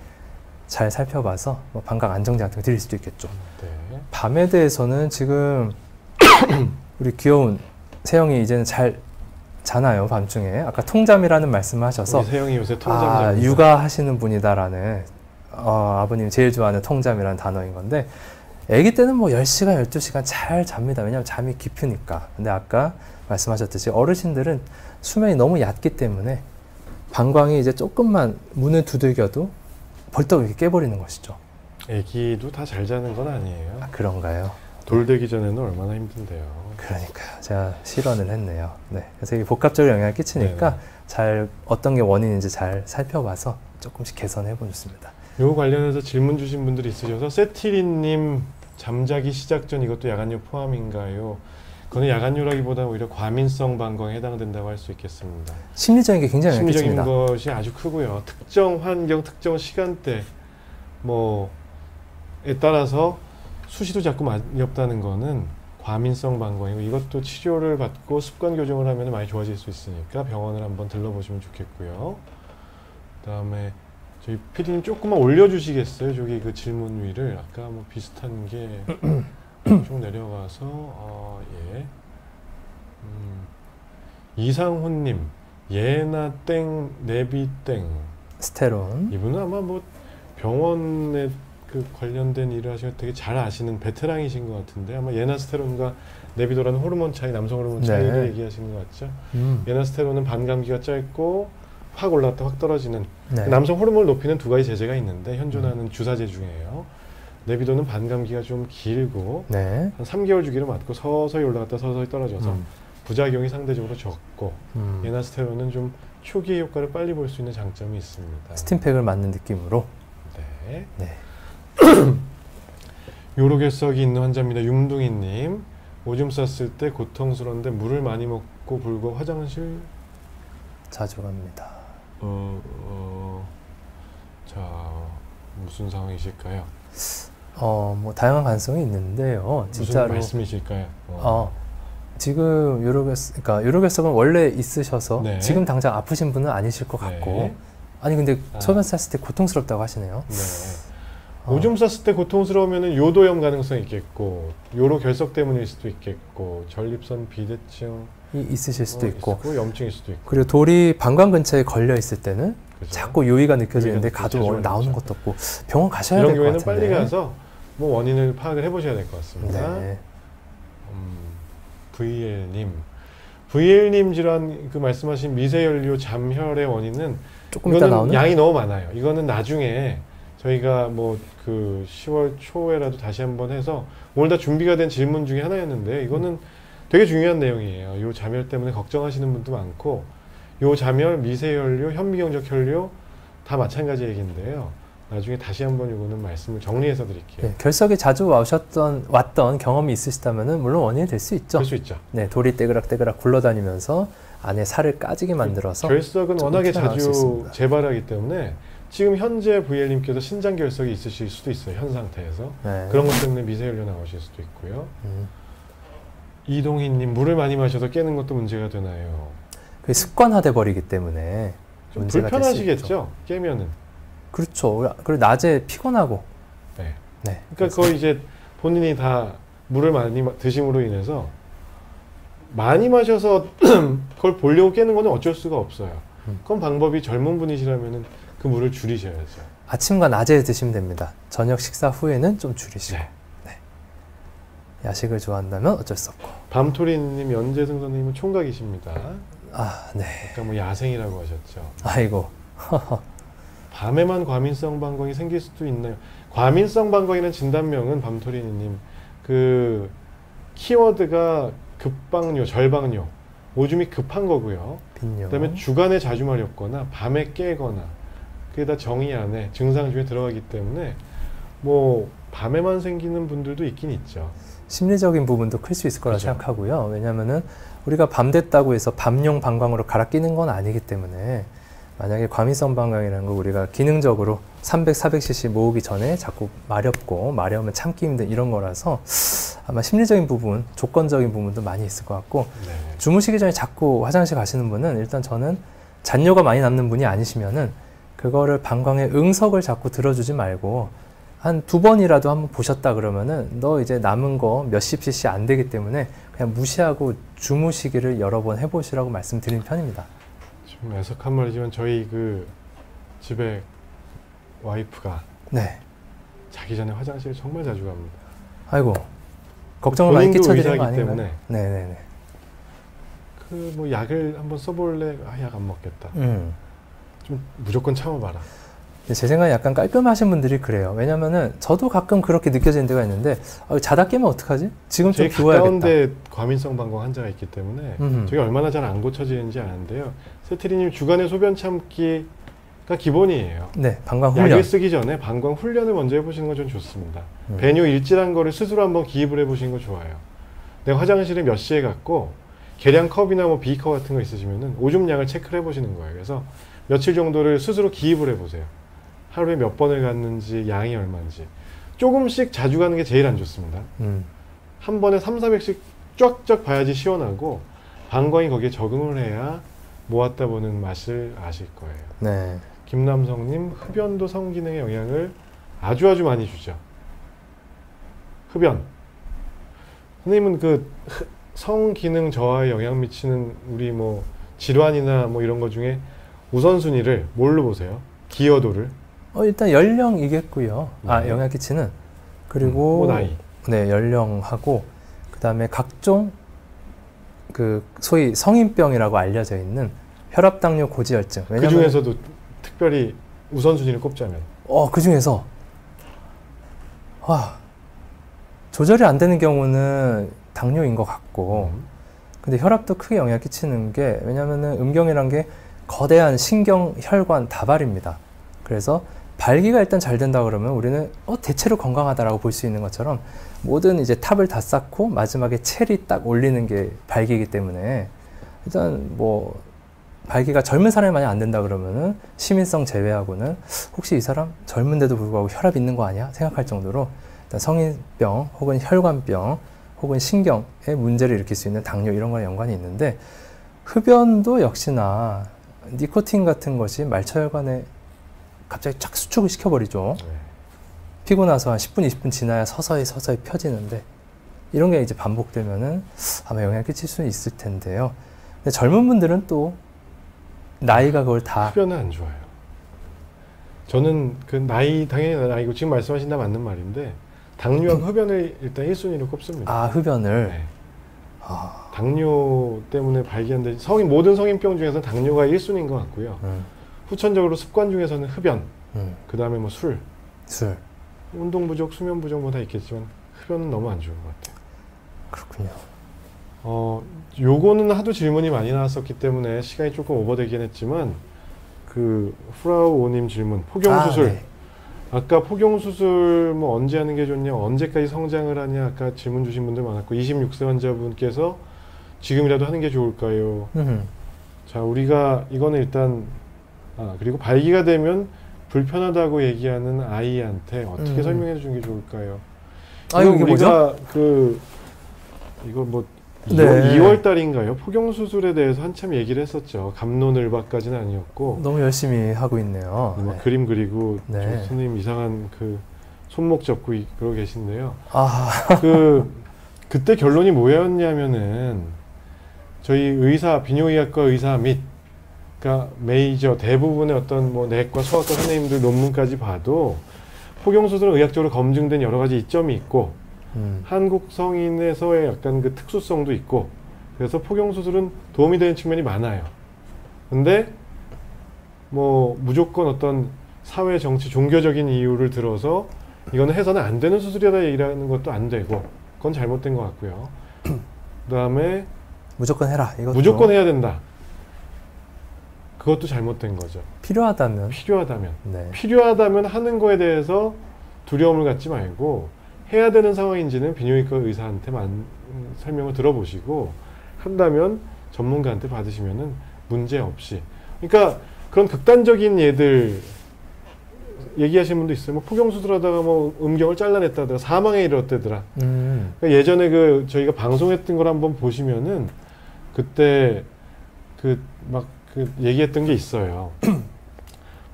잘 살펴봐서 뭐 방광 안정제 같은 거 드릴 수도 있겠죠. 네. 밤에 대해서는 지금 우리 귀여운 세영이 이제는 잘 자나요, 밤중에? 아까 통잠이라는 말씀을 하셔서 세영이 요새 통잠 육아하시는 분이다라는 아버님이 제일 좋아하는 통잠이라는 단어인 건데, 아기 때는 뭐 10시간, 12시간 잘 잡니다. 왜냐하면 잠이 깊으니까. 근데 아까 말씀하셨듯이 어르신들은 수면이 너무 얕기 때문에 방광이 이제 조금만 문을 두들겨도 벌떡 이렇게 깨버리는 것이죠. 아기도 다 잘 자는 건 아니에요. 아, 그런가요? 돌 되기 전에는 얼마나 힘든데요. 그러니까요. 제가 실언을 했네요. 네. 그래서 이게 복합적으로 영향을 끼치니까 잘 어떤 게 원인인지 잘 살펴봐서 조금씩 개선해 보겠습니다. 요 관련해서 질문 주신 분들이 있으셔서, 세티리님 잠자기 시작 전 이것도 야간요 포함인가요? 그거는 야간요라기보다 오히려 과민성 방광에 해당된다고 할 수 있겠습니다. 심리적인 게 굉장히 심리적인 끼칩니다. 것이 아주 크고요. 특정 환경, 특정 시간대 뭐에 따라서 수시도 자꾸 많이 없다는 거는 과민성 방광이고, 이것도 치료를 받고 습관 교정을 하면 많이 좋아질 수 있으니까 병원을 한번 들러보시면 좋겠고요. 그 다음에 저희 PD님 조금만 올려주시겠어요? 저기 그 질문 위를 아까 뭐 비슷한 게 좀 내려가서 예. 이상훈님, 예나 땡 내비 땡 스테론. 이분은 아마 뭐 병원에 그 관련된 일을 하시면 되게 잘 아시는 베테랑이신 것 같은데, 아마 예나스테론과 내비도라는 호르몬 차이, 남성 호르몬 차이를 얘기하시는 것 같죠? 예나스테론은 반감기가 짧고 확 올랐다 확 떨어지는 남성 호르몬을 높이는 두 가지 제제가 있는데 현존하는 주사제 중이에요. 내비도는 반감기가 좀 길고 한 3개월 주기로 맞고 서서히 올라갔다 서서히 떨어져서 부작용이 상대적으로 적고, 예나스테론은 좀 초기의 효과를 빨리 볼 수 있는 장점이 있습니다. 스팀팩을 맞는 느낌으로. 네. 네. 요로결석이 있는 환자입니다. 윰둥이님, 오줌 쌌을 때 고통스러운데 물을 많이 먹고 불고 화장실 자주 갑니다. 자, 무슨 상황이실까요? 뭐 다양한 가능성이 있는데요. 진짜로. 무슨 말씀이실까요? 지금 요로결석은 원래 있으셔서 네. 지금 당장 아프신 분은 아니실 것 같고, 네. 아니 근데 소변 쌌을 때 고통스럽다고 하시네요. 네. 오줌 쌌을 때 고통스러우면 요도염 가능성이 있겠고, 요로 결석 때문일 수도 있겠고, 전립선 비대증이 있으실 수도 있고, 염증일 수도 있고, 그리고 돌이 방광 근처에 걸려 있을 때는 그죠? 자꾸 요의가 느껴지는데 가도 나오는 것도 없고 병원 가셔야 될 것 같은데. 이런 경우에는 빨리 가서 뭐 원인을 파악을 해보셔야 될 것 같습니다. 네. VL님 질환, 그 말씀하신 미세연료 잠혈의 원인은 조금 이따 나오는 양이 너무 많아요. 이거는 나중에 저희가 뭐 그 10월 초에라도 다시 한번 해서, 오늘 다 준비가 된 질문 중에 하나였는데 이거는 되게 중요한 내용이에요. 요 잠혈 때문에 걱정하시는 분도 많고, 요 잠혈, 미세연료, 현미경적 혈뇨 다 마찬가지 얘기인데요. 나중에 다시 한번 이거는 말씀을 정리해서 드릴게요. 네, 결석이 자주 왔던 경험이 있으시다면은 물론 원인이 될 수 있죠. 될 수 있죠. 네, 돌이 떼그락 굴러다니면서 안에 살을 까지게 만들어서 결석은 워낙에 자주 재발하기 때문에 지금 현재 VL님께서 신장 결석이 있으실 수도 있어요. 현 상태에서. 네. 그런 것 때문에 미세혈뇨 나오실 수도 있고요. 이동희님, 물을 많이 마셔서 깨는 것도 문제가 되나요? 그게 습관화돼 버리기 때문에 좀 문제가 될수 있죠. 불편하시겠죠? 깨면은. 그렇죠. 그리고 낮에 피곤하고. 네. 네. 그러니까 거의 이제 본인이 다 물을 많이 드심으로 인해서 많이 마셔서 그걸 보려고 깨는 건 어쩔 수가 없어요. 그건 방법이 젊은 분이시라면은 그 물을 줄이셔야죠. 아침과 낮에 드시면 됩니다. 저녁 식사 후에는 좀 줄이시고. 네. 네. 야식을 좋아한다면 어쩔 수 없고. 밤토리님, 연재승 선생님은 총각이십니다. 아, 네. 아까 뭐 야생이라고 하셨죠. 아이고. 밤에만 과민성 방광이 생길 수도 있나요? 과민성 방광이라는 진단명은 밤토리님 그 키워드가 급박뇨, 절박뇨, 오줌이 급한 거고요. 빈뇨. 그다음에 주간에 자주 마렵거나 밤에 깨거나 그게 다 정의 안에 증상 중에 들어가기 때문에 뭐 밤에만 생기는 분들도 있긴 있죠. 심리적인 부분도 클 수 있을 거라 그렇죠. 생각하고요. 왜냐하면은 우리가 밤 됐다고 해서 밤용 방광으로 갈아 끼는 건 아니기 때문에 만약에 과민성 방광이라는 거 우리가 기능적으로 300, 400cc 모으기 전에 자꾸 마렵고 마려우면 참기 힘든 이런 거라서 아마 심리적인 부분, 조건적인 부분도 많이 있을 것 같고 네. 주무시기 전에 자꾸 화장실 가시는 분은 일단 저는 잔뇨가 많이 남는 분이 아니시면은 그거를 방광의 응석을 자꾸 들어주지 말고 한 2번이라도 한번 보셨다 그러면은 너 이제 남은 거 몇십 cc 안 되기 때문에 그냥 무시하고 주무시기를 여러 번 해보시라고 말씀드리는 편입니다. 좀 애석한 말이지만 저희 그 집에 와이프가 네. 자기 전에 화장실 정말 자주 갑니다. 아이고 걱정을 많이 끼쳐드리는 거 의사이기 아닌가요? 때문에 네네네. 그 뭐 약을 한번 써볼래? 아, 약 안 먹겠다. 좀 무조건 참아봐라. 제 생각에 약간 깔끔하신 분들이 그래요. 왜냐면은 저도 가끔 그렇게 느껴지는 데가 있는데 자다 깨면 어떡하지? 지금 좀 제일 비워야겠다. 가까운데 과민성 방광 환자가 있기 때문에 저게 얼마나 잘 안 고쳐지는지 아는데요. 세트리님 주간에 소변 참기가 기본이에요. 네, 방광 훈련. 약을 쓰기 전에 방광 훈련을 먼저 해보시는 건 좀 좋습니다. 배뇨 일질한 거를 스스로 한번 기입을 해보시는 거 좋아요. 내가 화장실에 몇 시에 갔고 계량 컵이나 뭐 비커 같은 거 있으시면은 오줌량을 체크를 해보시는 거예요. 그래서 며칠 정도를 스스로 기입을 해보세요. 하루에 몇 번을 갔는지 양이 얼마인지. 조금씩 자주 가는 게 제일 안 좋습니다. 한 번에 3, 400씩 쫙쫙 봐야지 시원하고 방광이 거기에 적응을 해야 모았다 보는 맛을 아실 거예요. 네. 김남성님, 흡연도 성기능에 영향을 아주 많이 주죠. 흡연. 선생님은 그 성기능 저하에 영향 미치는 우리 뭐 질환이나 뭐 이런 거 중에 우선순위를 뭘로 보세요? 기여도를? 일단 연령이겠고요. 네. 영향 끼치는. 그리고 뭐 나이. 네, 연령하고 그다음에 각종 그 소위 성인병이라고 알려져 있는 혈압당뇨 고지혈증. 그 중에서도 특별히 우선순위를 꼽자면 그 중에서 조절이 안 되는 경우는 당뇨인 것 같고 근데 혈압도 크게 영향 끼치는 게 왜냐면은 음경이란 게 거대한 신경, 혈관, 다발입니다. 그래서 발기가 일단 잘 된다 그러면 우리는 대체로 건강하다라고 볼 수 있는 것처럼 모든 이제 탑을 다 쌓고 마지막에 첼이 딱 올리는 게 발기이기 때문에 일단 뭐 발기가 젊은 사람이 많이 안 된다 그러면은 시민성 제외하고는 혹시 이 사람 젊은데도 불구하고 혈압 있는 거 아니야? 생각할 정도로 일단 성인병 혹은 혈관병 혹은 신경에 문제를 일으킬 수 있는 당뇨 이런 거랑 연관이 있는데 흡연도 역시나 니코틴 같은 것이 말초혈관에 갑자기 쫙 수축을 시켜버리죠. 네. 피고 나서 한 10분, 20분 지나야 서서히 펴지는데 이런 게 이제 반복되면은 아마 영향을 끼칠 수는 있을 텐데요. 근데 젊은 분들은 또 나이가 그걸 다 흡연은 안 좋아요. 저는 그 나이 당연히 나이고 지금 말씀하신 다 맞는 말인데 당뇨하고 흡연을 일단 1순위로 꼽습니다. 흡연을. 네. 당뇨 때문에 발견된 모든 성인병 중에서 당뇨가 1순위인 것 같고요. 후천적으로 습관 중에서는 흡연, 그 다음에 뭐 술, 운동 부족, 수면 부족 뭐 다 있겠지만 흡연은 너무 안 좋은 것 같아요. 그렇군요. 요거는 하도 질문이 많이 나왔었기 때문에 시간이 조금 오버되긴 했지만 그 프라우오님 질문, 폭용수술. 네. 아까 폭용수술 뭐 언제 하는 게 좋냐, 언제까지 성장을 하냐 아까 질문 주신 분들 많았고 26세 환자분께서 지금이라도 하는 게 좋을까요? 자, 우리가 이거는 일단 그리고 발기가 되면 불편하다고 얘기하는 아이한테 어떻게 설명해 주는 게 좋을까요? 이게 뭐죠? 이거 뭐 네. 2월 달인가요? 포경 수술에 대해서 한참 얘기를 했었죠. 갑론을박까지는 아니었고. 너무 열심히 하고 있네요. 막 그림 그리고 네. 선생님 이상한 손목 접고 그러고 계신데요. 그때 결론이 뭐였냐면은 저희 의사, 비뇨의학과 의사 및 그러니까 메이저 대부분의 어떤 뭐 내과, 소아과 선생님들 논문까지 봐도 포경 수술은 의학적으로 검증된 여러 가지 이점이 있고 한국 성인에서의 약간 그 특수성도 있고 그래서 포경 수술은 도움이 되는 측면이 많아요. 근데 뭐 무조건 어떤 사회, 정치, 종교적인 이유를 들어서 이거는 해서는 안 되는 수술이다 얘기하는 것도 안 되고 그건 잘못된 것 같고요. 그다음에 무조건 해라. 이것도 무조건 해야 된다. 그것도 잘못된 거죠. 필요하다면. 네. 필요하다면 하는 거에 대해서 두려움을 갖지 말고 해야 되는 상황인지는 비뇨기과 의사한테만 설명을 들어보시고 한다면 전문가한테 받으시면은 문제 없이. 그러니까 그런 극단적인 예들 얘기하시는 분도 있어요. 뭐 포경 수술하다가 뭐 음경을 잘라냈다더라, 사망에 이르렀다더라. 그러니까 예전에 저희가 방송했던 걸 한번 보시면은 그때 얘기했던 게 있어요.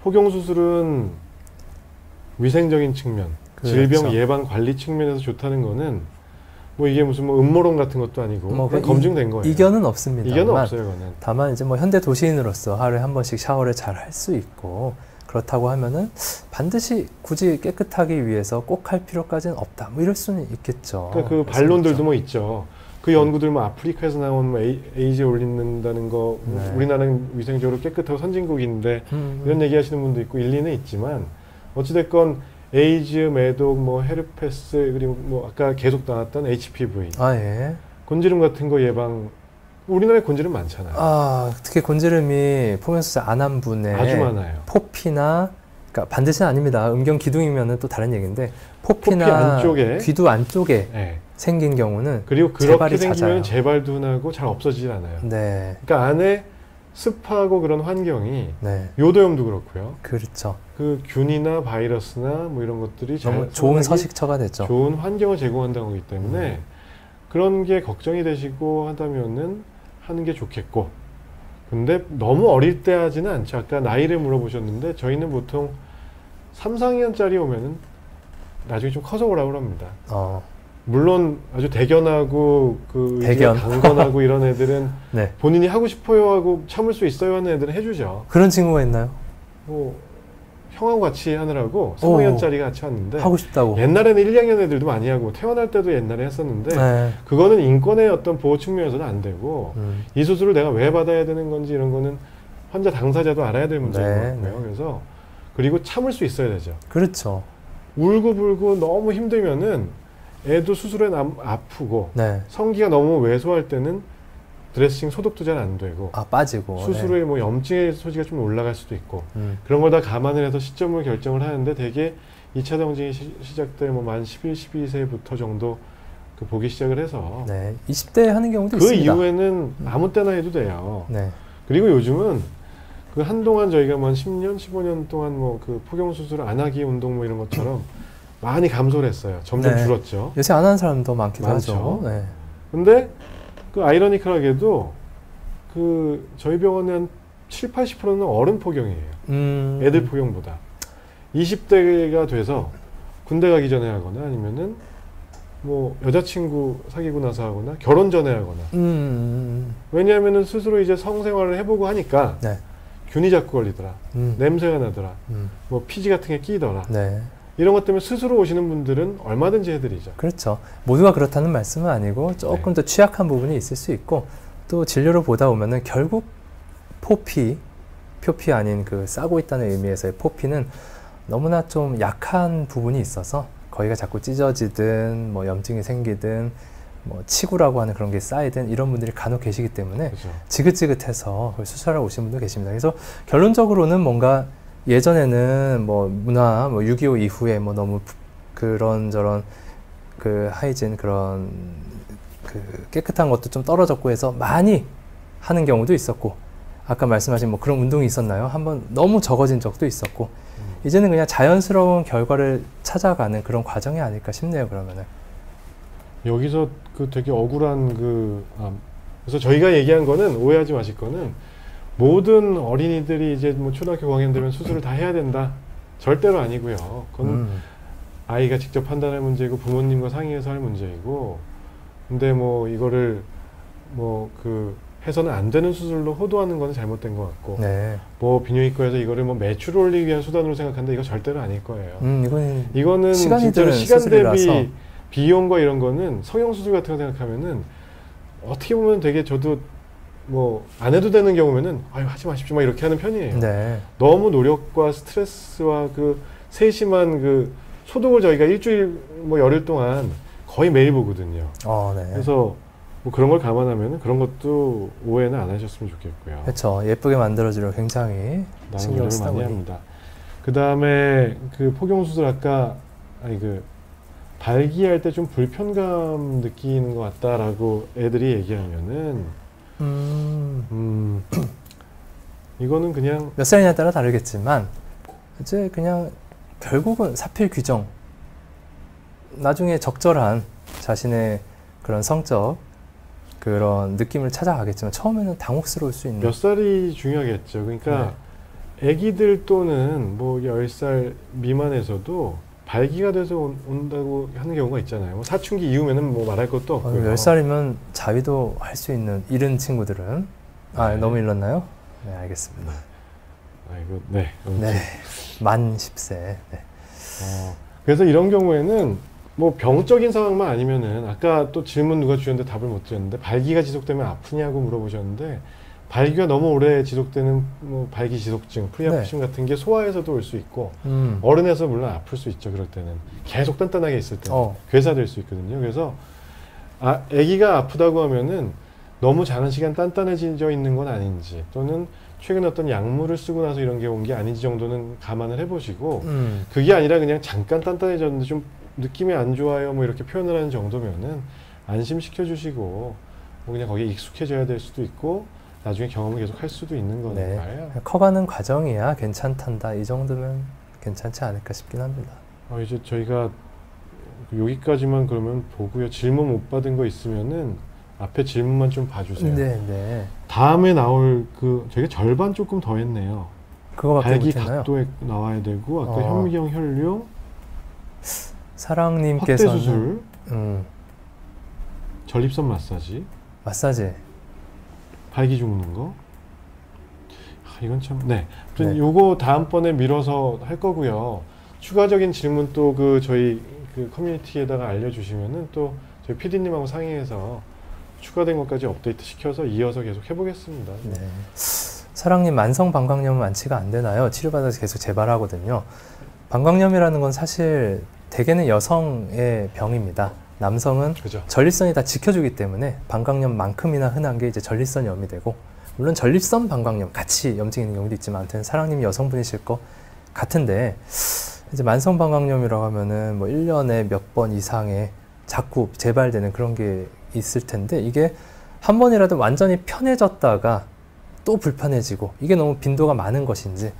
포경 수술은 위생적인 측면, 그렇죠. 질병 예방 관리 측면에서 좋다는 거는 뭐 이게 무슨 뭐 음모론 같은 것도 아니고 뭐 검증된 거예요. 이견은 없습니다. 이견은 없어요, 그거는. 다만 이제 뭐 현대 도시인으로서 하루에 한 번씩 샤워를 잘 할 수 있고 그렇다고 하면은 반드시 굳이 깨끗하기 위해서 꼭 할 필요까지는 없다. 뭐 이럴 수는 있겠죠. 그러니까 그 반론들도 뭐 있죠. 그 연구들 뭐 아프리카에서 나온 뭐 에이즈 올린다는 거, 네. 우리나라는 위생적으로 깨끗하고 선진국인데 이런 얘기하시는 분도 있고 일리는 있지만 어찌됐건 에이즈, 매독, 뭐 헤르페스 그리고 뭐 아까 계속 나왔던 HPV, 예. 곤지름 같은 거 예방. 우리나라에 곤지름 많잖아요. 특히 곤지름이 포경 수술 안 한 분의 아주 많아요. 포피나 그러니까 반드시는 아닙니다. 음경 기둥이면은 또 다른 얘기인데 포피나 포피 안쪽에 귀두 안쪽에 네. 생긴 경우는 그리고 그렇게 재발이 생기면 잦아요. 재발도 흔하고 잘 없어지질 않아요. 네. 그러니까 안에 습하고 그런 환경이 네. 요도염도 그렇고요. 그렇죠. 그 균이나 바이러스나 뭐 이런 것들이 너무 좋은 서식처가 됐죠. 좋은 환경을 제공한다고 하기 때문에 그런 게 걱정이 되시고 하다면은 하는 게 좋겠고. 근데 너무 어릴 때 하지는 않죠. 아까 나이를 물어보셨는데 저희는 보통 3, 4학년짜리 오면은 나중에 좀 커서 오라고 합니다. 물론 아주 대견하고 대견. 강건하고 이런 애들은 네. 본인이 하고 싶어요 하고 참을 수 있어요 하는 애들은 해주죠. 그런 친구가 있나요? 뭐 형하고 같이 하느라고 3학년짜리가 같이 왔는데 하고 싶다고. 옛날에는 1, 2학년 애들도 많이 하고 태어날 때도 옛날에 했었는데 네. 그거는 인권의 어떤 보호 측면에서는 안 되고 이 수술을 내가 왜 받아야 되는 건지 이런 거는 환자 당사자도 알아야 될 문제인 것 같고요. 그래서 그리고 참을 수 있어야 되죠. 그렇죠. 울고불고 너무 힘들면은 애도 수술에 아프고 네. 성기가 너무 왜소할 때는 드레싱 소독도 잘 안 되고 빠지고 수술 후에 뭐 염증의 소지가 좀 올라갈 수도 있고 그런 걸 다 감안을 해서 시점을 결정을 하는데 대개 2차 정징이 시작될 뭐 만 11, 12세부터 정도 보기 시작을 해서 네. 20대 하는 경우도 그 있습니다. 이후에는 아무 때나 해도 돼요. 네. 그리고 요즘은 한동안 저희가 뭐 한 10년, 15년 동안 뭐 포경 수술 안 하기 운동 뭐 이런 것처럼 많이 감소를 했어요. 점점 네. 줄었죠. 요새 안 하는 사람도 많기도 많죠. 하죠. 네. 근데 아이러니컬하게도 저희 병원의 한 7, 80%는 어른 포경이에요. 애들 포경보다. 20대가 돼서 군대 가기 전에 하거나 아니면은 뭐 여자친구 사귀고 나서 하거나 결혼 전에 하거나. 왜냐하면은 스스로 이제 성생활을 해보고 하니까 네. 균이 자꾸 걸리더라. 냄새가 나더라. 뭐 피지 같은 게 끼더라. 네. 이런 것 때문에 스스로 오시는 분들은 얼마든지 해드리죠. 그렇죠. 모두가 그렇다는 말씀은 아니고 조금 더 취약한 부분이 있을 수 있고 또 진료를 보다 보면은 결국 표피 아닌 싸고 있다는 의미에서의 포피는 너무나 좀 약한 부분이 있어서 거기가 자꾸 찢어지든 뭐 염증이 생기든 뭐 치구라고 하는 그런 게 쌓이든 이런 분들이 간혹 계시기 때문에 그렇죠. 지긋지긋해서 수술하러 오신 분도 계십니다. 그래서 결론적으로는 뭔가 예전에는 뭐 문화, 6.25 이후에 뭐 너무 그런저런 하이진 그런 깨끗한 것도 좀 떨어졌고 해서 많이 하는 경우도 있었고 아까 말씀하신 뭐 그런 운동이 있었나요? 한번 너무 적어진 적도 있었고 이제는 그냥 자연스러운 결과를 찾아가는 그런 과정이 아닐까 싶네요. 그러면은 여기서 그 되게 억울한 그래서 저희가 얘기한 거는 오해하지 마실 거는 모든 어린이들이 이제 뭐 초등학교 고학년 되면 수술을 다 해야 된다. 절대로 아니고요. 그건 아이가 직접 판단할 문제이고 부모님과 상의해서 할 문제이고, 근데 뭐 이거를 뭐 해서는 안 되는 수술로 호도하는 건 잘못된 것 같고, 네. 뭐 비뇨기과에서 이거를 뭐 매출 올리기 위한 수단으로 생각하는데 이거 절대로 아닐 거예요. 이거는 시간이 진짜로 드는 시간 수술이라서. 대비 비용과 이런 거는 성형수술 같은 거 생각하면은 어떻게 보면 되게 저도 뭐 안 해도 되는 경우면은 아유 하지 마십시오 막 이렇게 하는 편이에요. 네. 너무 노력과 스트레스와 세심한 소독을 저희가 일주일 뭐 열흘 동안 거의 매일 보거든요. 네. 그래서 뭐 그런 걸 감안하면 그런 것도 오해는 안 하셨으면 좋겠고요. 그렇죠. 예쁘게 만들어주려고 굉장히 신경을 쓰다 많이 보니. 합니다. 그 다음에 폭용수술 아까 발기할 때 좀 불편감 느끼는 것 같다라고 애들이 얘기하면은 이거는 그냥 몇 살이냐에 따라 다르겠지만 이제 그냥 결국은 사필 규정, 나중에 적절한 자신의 그런 성적 그런 느낌을 찾아가겠지만 처음에는 당혹스러울 수 있는. 몇 살이 중요하겠죠. 그러니까 아기들 또는 뭐 10살 미만에서도 발기가 돼서 온다고 하는 경우가 있잖아요. 뭐 사춘기 이후면은 뭐 말할 것도 없고요. 10살이면 자위도 할 수 있는 이른 친구들은 너무 일렀나요? 네, 알겠습니다. 아이고, 네. 네. 만 10세. 네. 그래서 이런 경우에는 뭐 병적인 상황만 아니면은 아까 또 질문 누가 주셨는데 답을 못 드렸는데 발기가 지속되면 아프냐고 물어보셨는데 발기가 너무 오래 지속되는 뭐 발기 지속증, 프리아프심 같은 게 소아에서도 올 수 있고 어른에서 물론 아플 수 있죠. 그럴 때는 계속 단단하게 있을 때는 괴사될 수 있거든요. 그래서 아기가 아프다고 하면은 너무 장은 시간 단단해져 있는 건 아닌지 또는 최근에 어떤 약물을 쓰고 나서 이런 게 온 게 아닌지 정도는 감안을 해보시고 그게 아니라 그냥 잠깐 단단해졌는데 좀 느낌이 안 좋아요 뭐 이렇게 표현을 하는 정도면은 안심시켜 주시고 뭐 그냥 거기에 익숙해져야 될 수도 있고 나중에 경험을 계속 할 수도 있는 거니까요. 커가는 과정이야 괜찮단다 이 정도면 괜찮지 않을까 싶긴 합니다. 이제 저희가 여기까지만 그러면 보고요. 질문 못 받은 거 있으면은 앞에 질문만 좀 봐주세요. 네. 다음에 나올 저희가 절반 조금 더 했네요. 그거밖에 발기 못했나요? 각도에 나와야 되고 아까 현미경 혈류 사랑님께서는 확대 수술, 전립선 마사지, 발기 죽는 거. 이건 참 아무튼 요거 다음번에 미뤄서 할 거고요. 추가적인 질문 또 저희 커뮤니티에다가 알려주시면은 또 저희 PD님하고 상의해서 추가된 것까지 업데이트 시켜서 이어서 계속 해보겠습니다. 네. 사랑님 만성 방광염은 완치가 안 되나요? 치료받아서 계속 재발하거든요. 방광염이라는 건 사실 대개는 여성의 병입니다. 남성은 그죠. 전립선이 다 지켜주기 때문에 방광염만큼이나 흔한 게 이제 전립선염이 되고 물론 전립선 방광염 같이 염증이 있는 경우도 있지만 아무튼 사랑님이 여성분이실 것 같은데 이제 만성 방광염이라고 하면은 뭐 1년에 몇 번 이상의 자꾸 재발되는 그런 게 있을 텐데 이게 한 번이라도 완전히 편해졌다가 또 불편해지고 이게 너무 빈도가 많은 것인지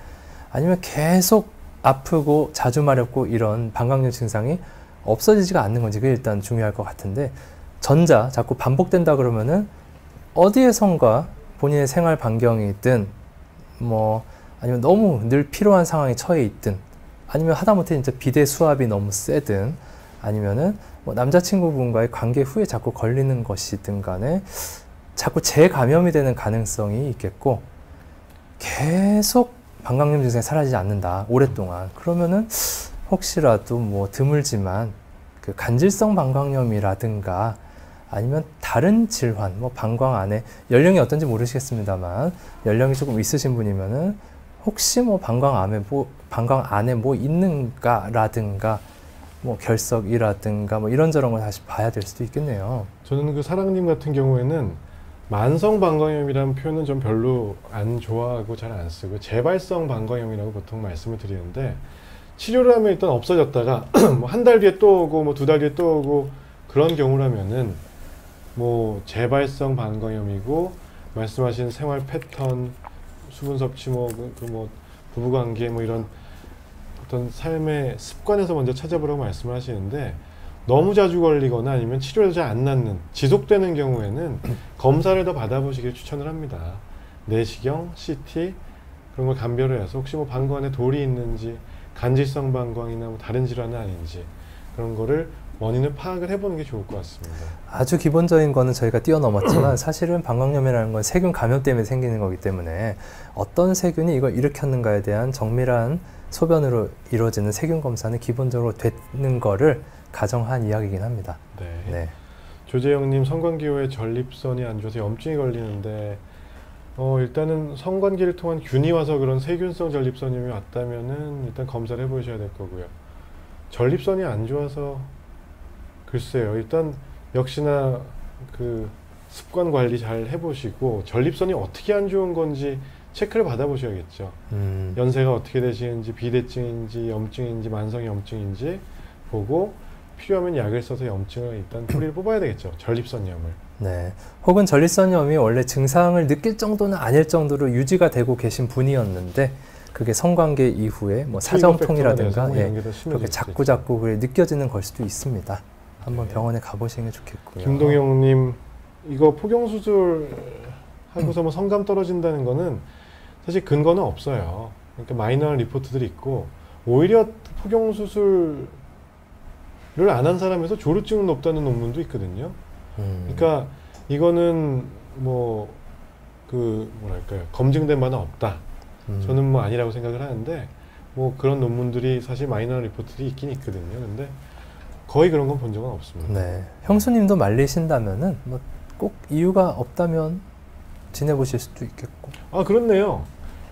아니면 계속 아프고 자주 마렵고 이런 방광염 증상이 없어지지가 않는 건지 그게 일단 중요할 것 같은데 전자 자꾸 반복된다 그러면은 어디에선가 본인의 생활 반경이 있든 뭐 아니면 너무 늘 필요한 상황에 처해 있든 아니면 하다못해 진짜 비대 수압이 너무 세든 아니면은 뭐 남자친구분과의 관계 후에 자꾸 걸리는 것이든 간에 자꾸 재감염이 되는 가능성이 있겠고 계속 방광염 증상이 사라지지 않는다 오랫동안 그러면은 혹시라도 뭐 드물지만 간질성 방광염이라든가 아니면 다른 질환 뭐 방광 안에 연령이 어떤지 모르시겠습니다만 연령이 조금 있으신 분이면은 혹시 뭐 방광 안에 뭐 있는가라든가 뭐 결석이라든가 뭐 이런저런 걸 다시 봐야 될 수도 있겠네요. 저는 사랑님 같은 경우에는 만성 방광염이라는 표현은 좀 별로 안 좋아하고 잘 안 쓰고 재발성 방광염이라고 보통 말씀을 드리는데 치료를 하면 일단 없어졌다가 뭐 한 달 뒤에 또 오고 뭐 2달 뒤에 또 오고 그런 경우라면은 뭐 재발성 방광염이고 말씀하신 생활 패턴, 수분 섭취 뭐 부부관계 뭐 이런 어떤 삶의 습관에서 먼저 찾아보라고 말씀을 하시는데 너무 자주 걸리거나 아니면 치료를 잘 안 낫는 지속되는 경우에는 검사를 더 받아보시길 추천을 합니다. 내시경, CT 그런 걸 감별을 해서 혹시 뭐 방광 안에 돌이 있는지 간질성 방광이나 뭐 다른 질환은 아닌지 그런 거를 원인을 파악을 해보는 게 좋을 것 같습니다. 아주 기본적인 거는 저희가 뛰어넘었지만 사실은 방광염이라는 건 세균 감염 때문에 생기는 거기 때문에 어떤 세균이 이걸 일으켰는가에 대한 정밀한 소변으로 이루어지는 세균 검사는 기본적으로 되는 거를 가정한 이야기이긴 합니다. 네. 네. 조재영님, 성관계호에 전립선이 안 좋아서 염증이 걸리는데 일단은 성관계를 통한 균이 와서 그런 세균성 전립선염이 왔다면은 일단 검사를 해보셔야 될 거고요. 전립선이 안 좋아서 글쎄요. 일단 역시나 그 습관 관리 잘 해보시고 전립선이 어떻게 안 좋은 건지 체크를 받아보셔야겠죠. 연세가 어떻게 되시는지 비대증인지 염증인지 만성 염증인지 보고 필요하면 약을 써서 염증을 일단 뿌리를 뽑아야 되겠죠. 전립선염을. 네. 혹은 전립선염이 원래 증상을 느낄 정도는 아닐 정도로 유지가 되고 계신 분이었는데 그게 성관계 이후에 뭐 사정통이라든가 그렇게 자꾸 그게 느껴지는 걸 수도 있습니다. 한번 병원에 가보시는 게 좋겠고요. 김동영님, 이거 포경수술 하고서 뭐 성감 떨어진다는 거는 사실 근거는 없어요. 그러니까 마이너한 리포트들이 있고 오히려 포경수술을 안 한 사람에서 조루증은 높다는 논문도 있거든요. 그러니까 이거는 뭐 뭐랄까요, 검증된 바는 없다. 저는 뭐 아니라고 생각을 하는데 뭐 그런 논문들이 사실 마이너한 리포트들이 있긴 있거든요. 근데 거의 그런 건 본 적은 없습니다. 네. 형수님도 말리신다면은 뭐 꼭 이유가 없다면 지내보실 수도 있겠고. 아, 그렇네요.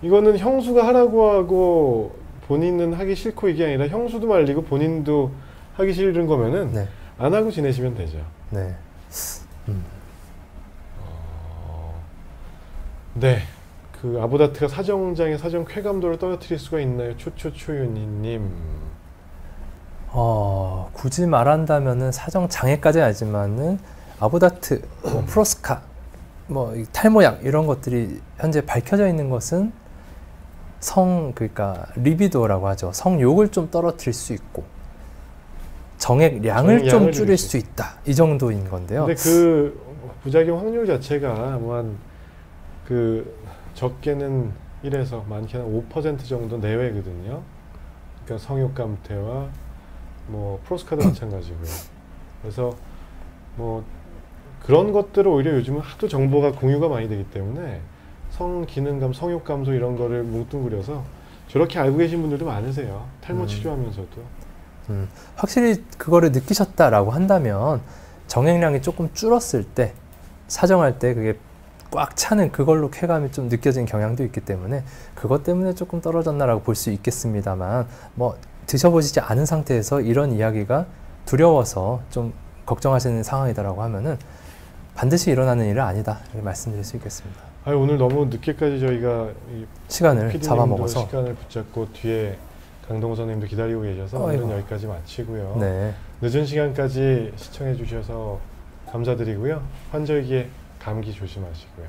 이거는 형수가 하라고 하고 본인은 하기 싫고 이게 아니라 형수도 말리고 본인도 하기 싫은 거면은 네. 안 하고 지내시면 되죠. 네. 네. 그 아보다트가 사정장의 사정 쾌감도를 떨어뜨릴 수가 있나요? 초초초윤희님. 굳이 말한다면은 사정 장애까지는 아니지만은 아보다트, 프로스카, 탈모약 이런 것들이 현재 밝혀져 있는 것은 그러니까 리비도라고 하죠. 성욕을 좀 떨어뜨릴 수 있고 정액량을 좀 줄일 수 있다. 이 정도인 건데요. 근데 그 부작용 확률 자체가 적게는 1에서 많게는 5% 정도 내외거든요. 그러니까 성욕 감퇴와 프로스카도 마찬가지고요. 그래서 그런 것들을 오히려 요즘은 하도 정보가 공유가 많이 되기 때문에 성기능감, 성욕 감소 이런 거를 뭉뚱그려서 저렇게 알고 계신 분들도 많으세요. 탈모 치료하면서도. 확실히 그거를 느끼셨다라고 한다면 정액량이 조금 줄었을 때 사정할 때 그게 꽉 차는 그걸로 쾌감이 좀 느껴지는 경향도 있기 때문에 그것 때문에 조금 떨어졌나라고 볼 수 있겠습니다만 드셔보시지 않은 상태에서 이런 이야기가 두려워서 좀 걱정하시는 상황이다라고 하면은 반드시 일어나는 일은 아니다 이렇게 말씀드릴 수 있겠습니다. 오늘 너무 늦게까지 저희가 시간을 잡아먹어서 시간을 붙잡고 뒤에 강동호 선생님도 기다리고 계셔서 오늘은 여기까지 마치고요. 네. 늦은 시간까지 시청해 주셔서 감사드리고요. 환절기에 감기 조심하시고요.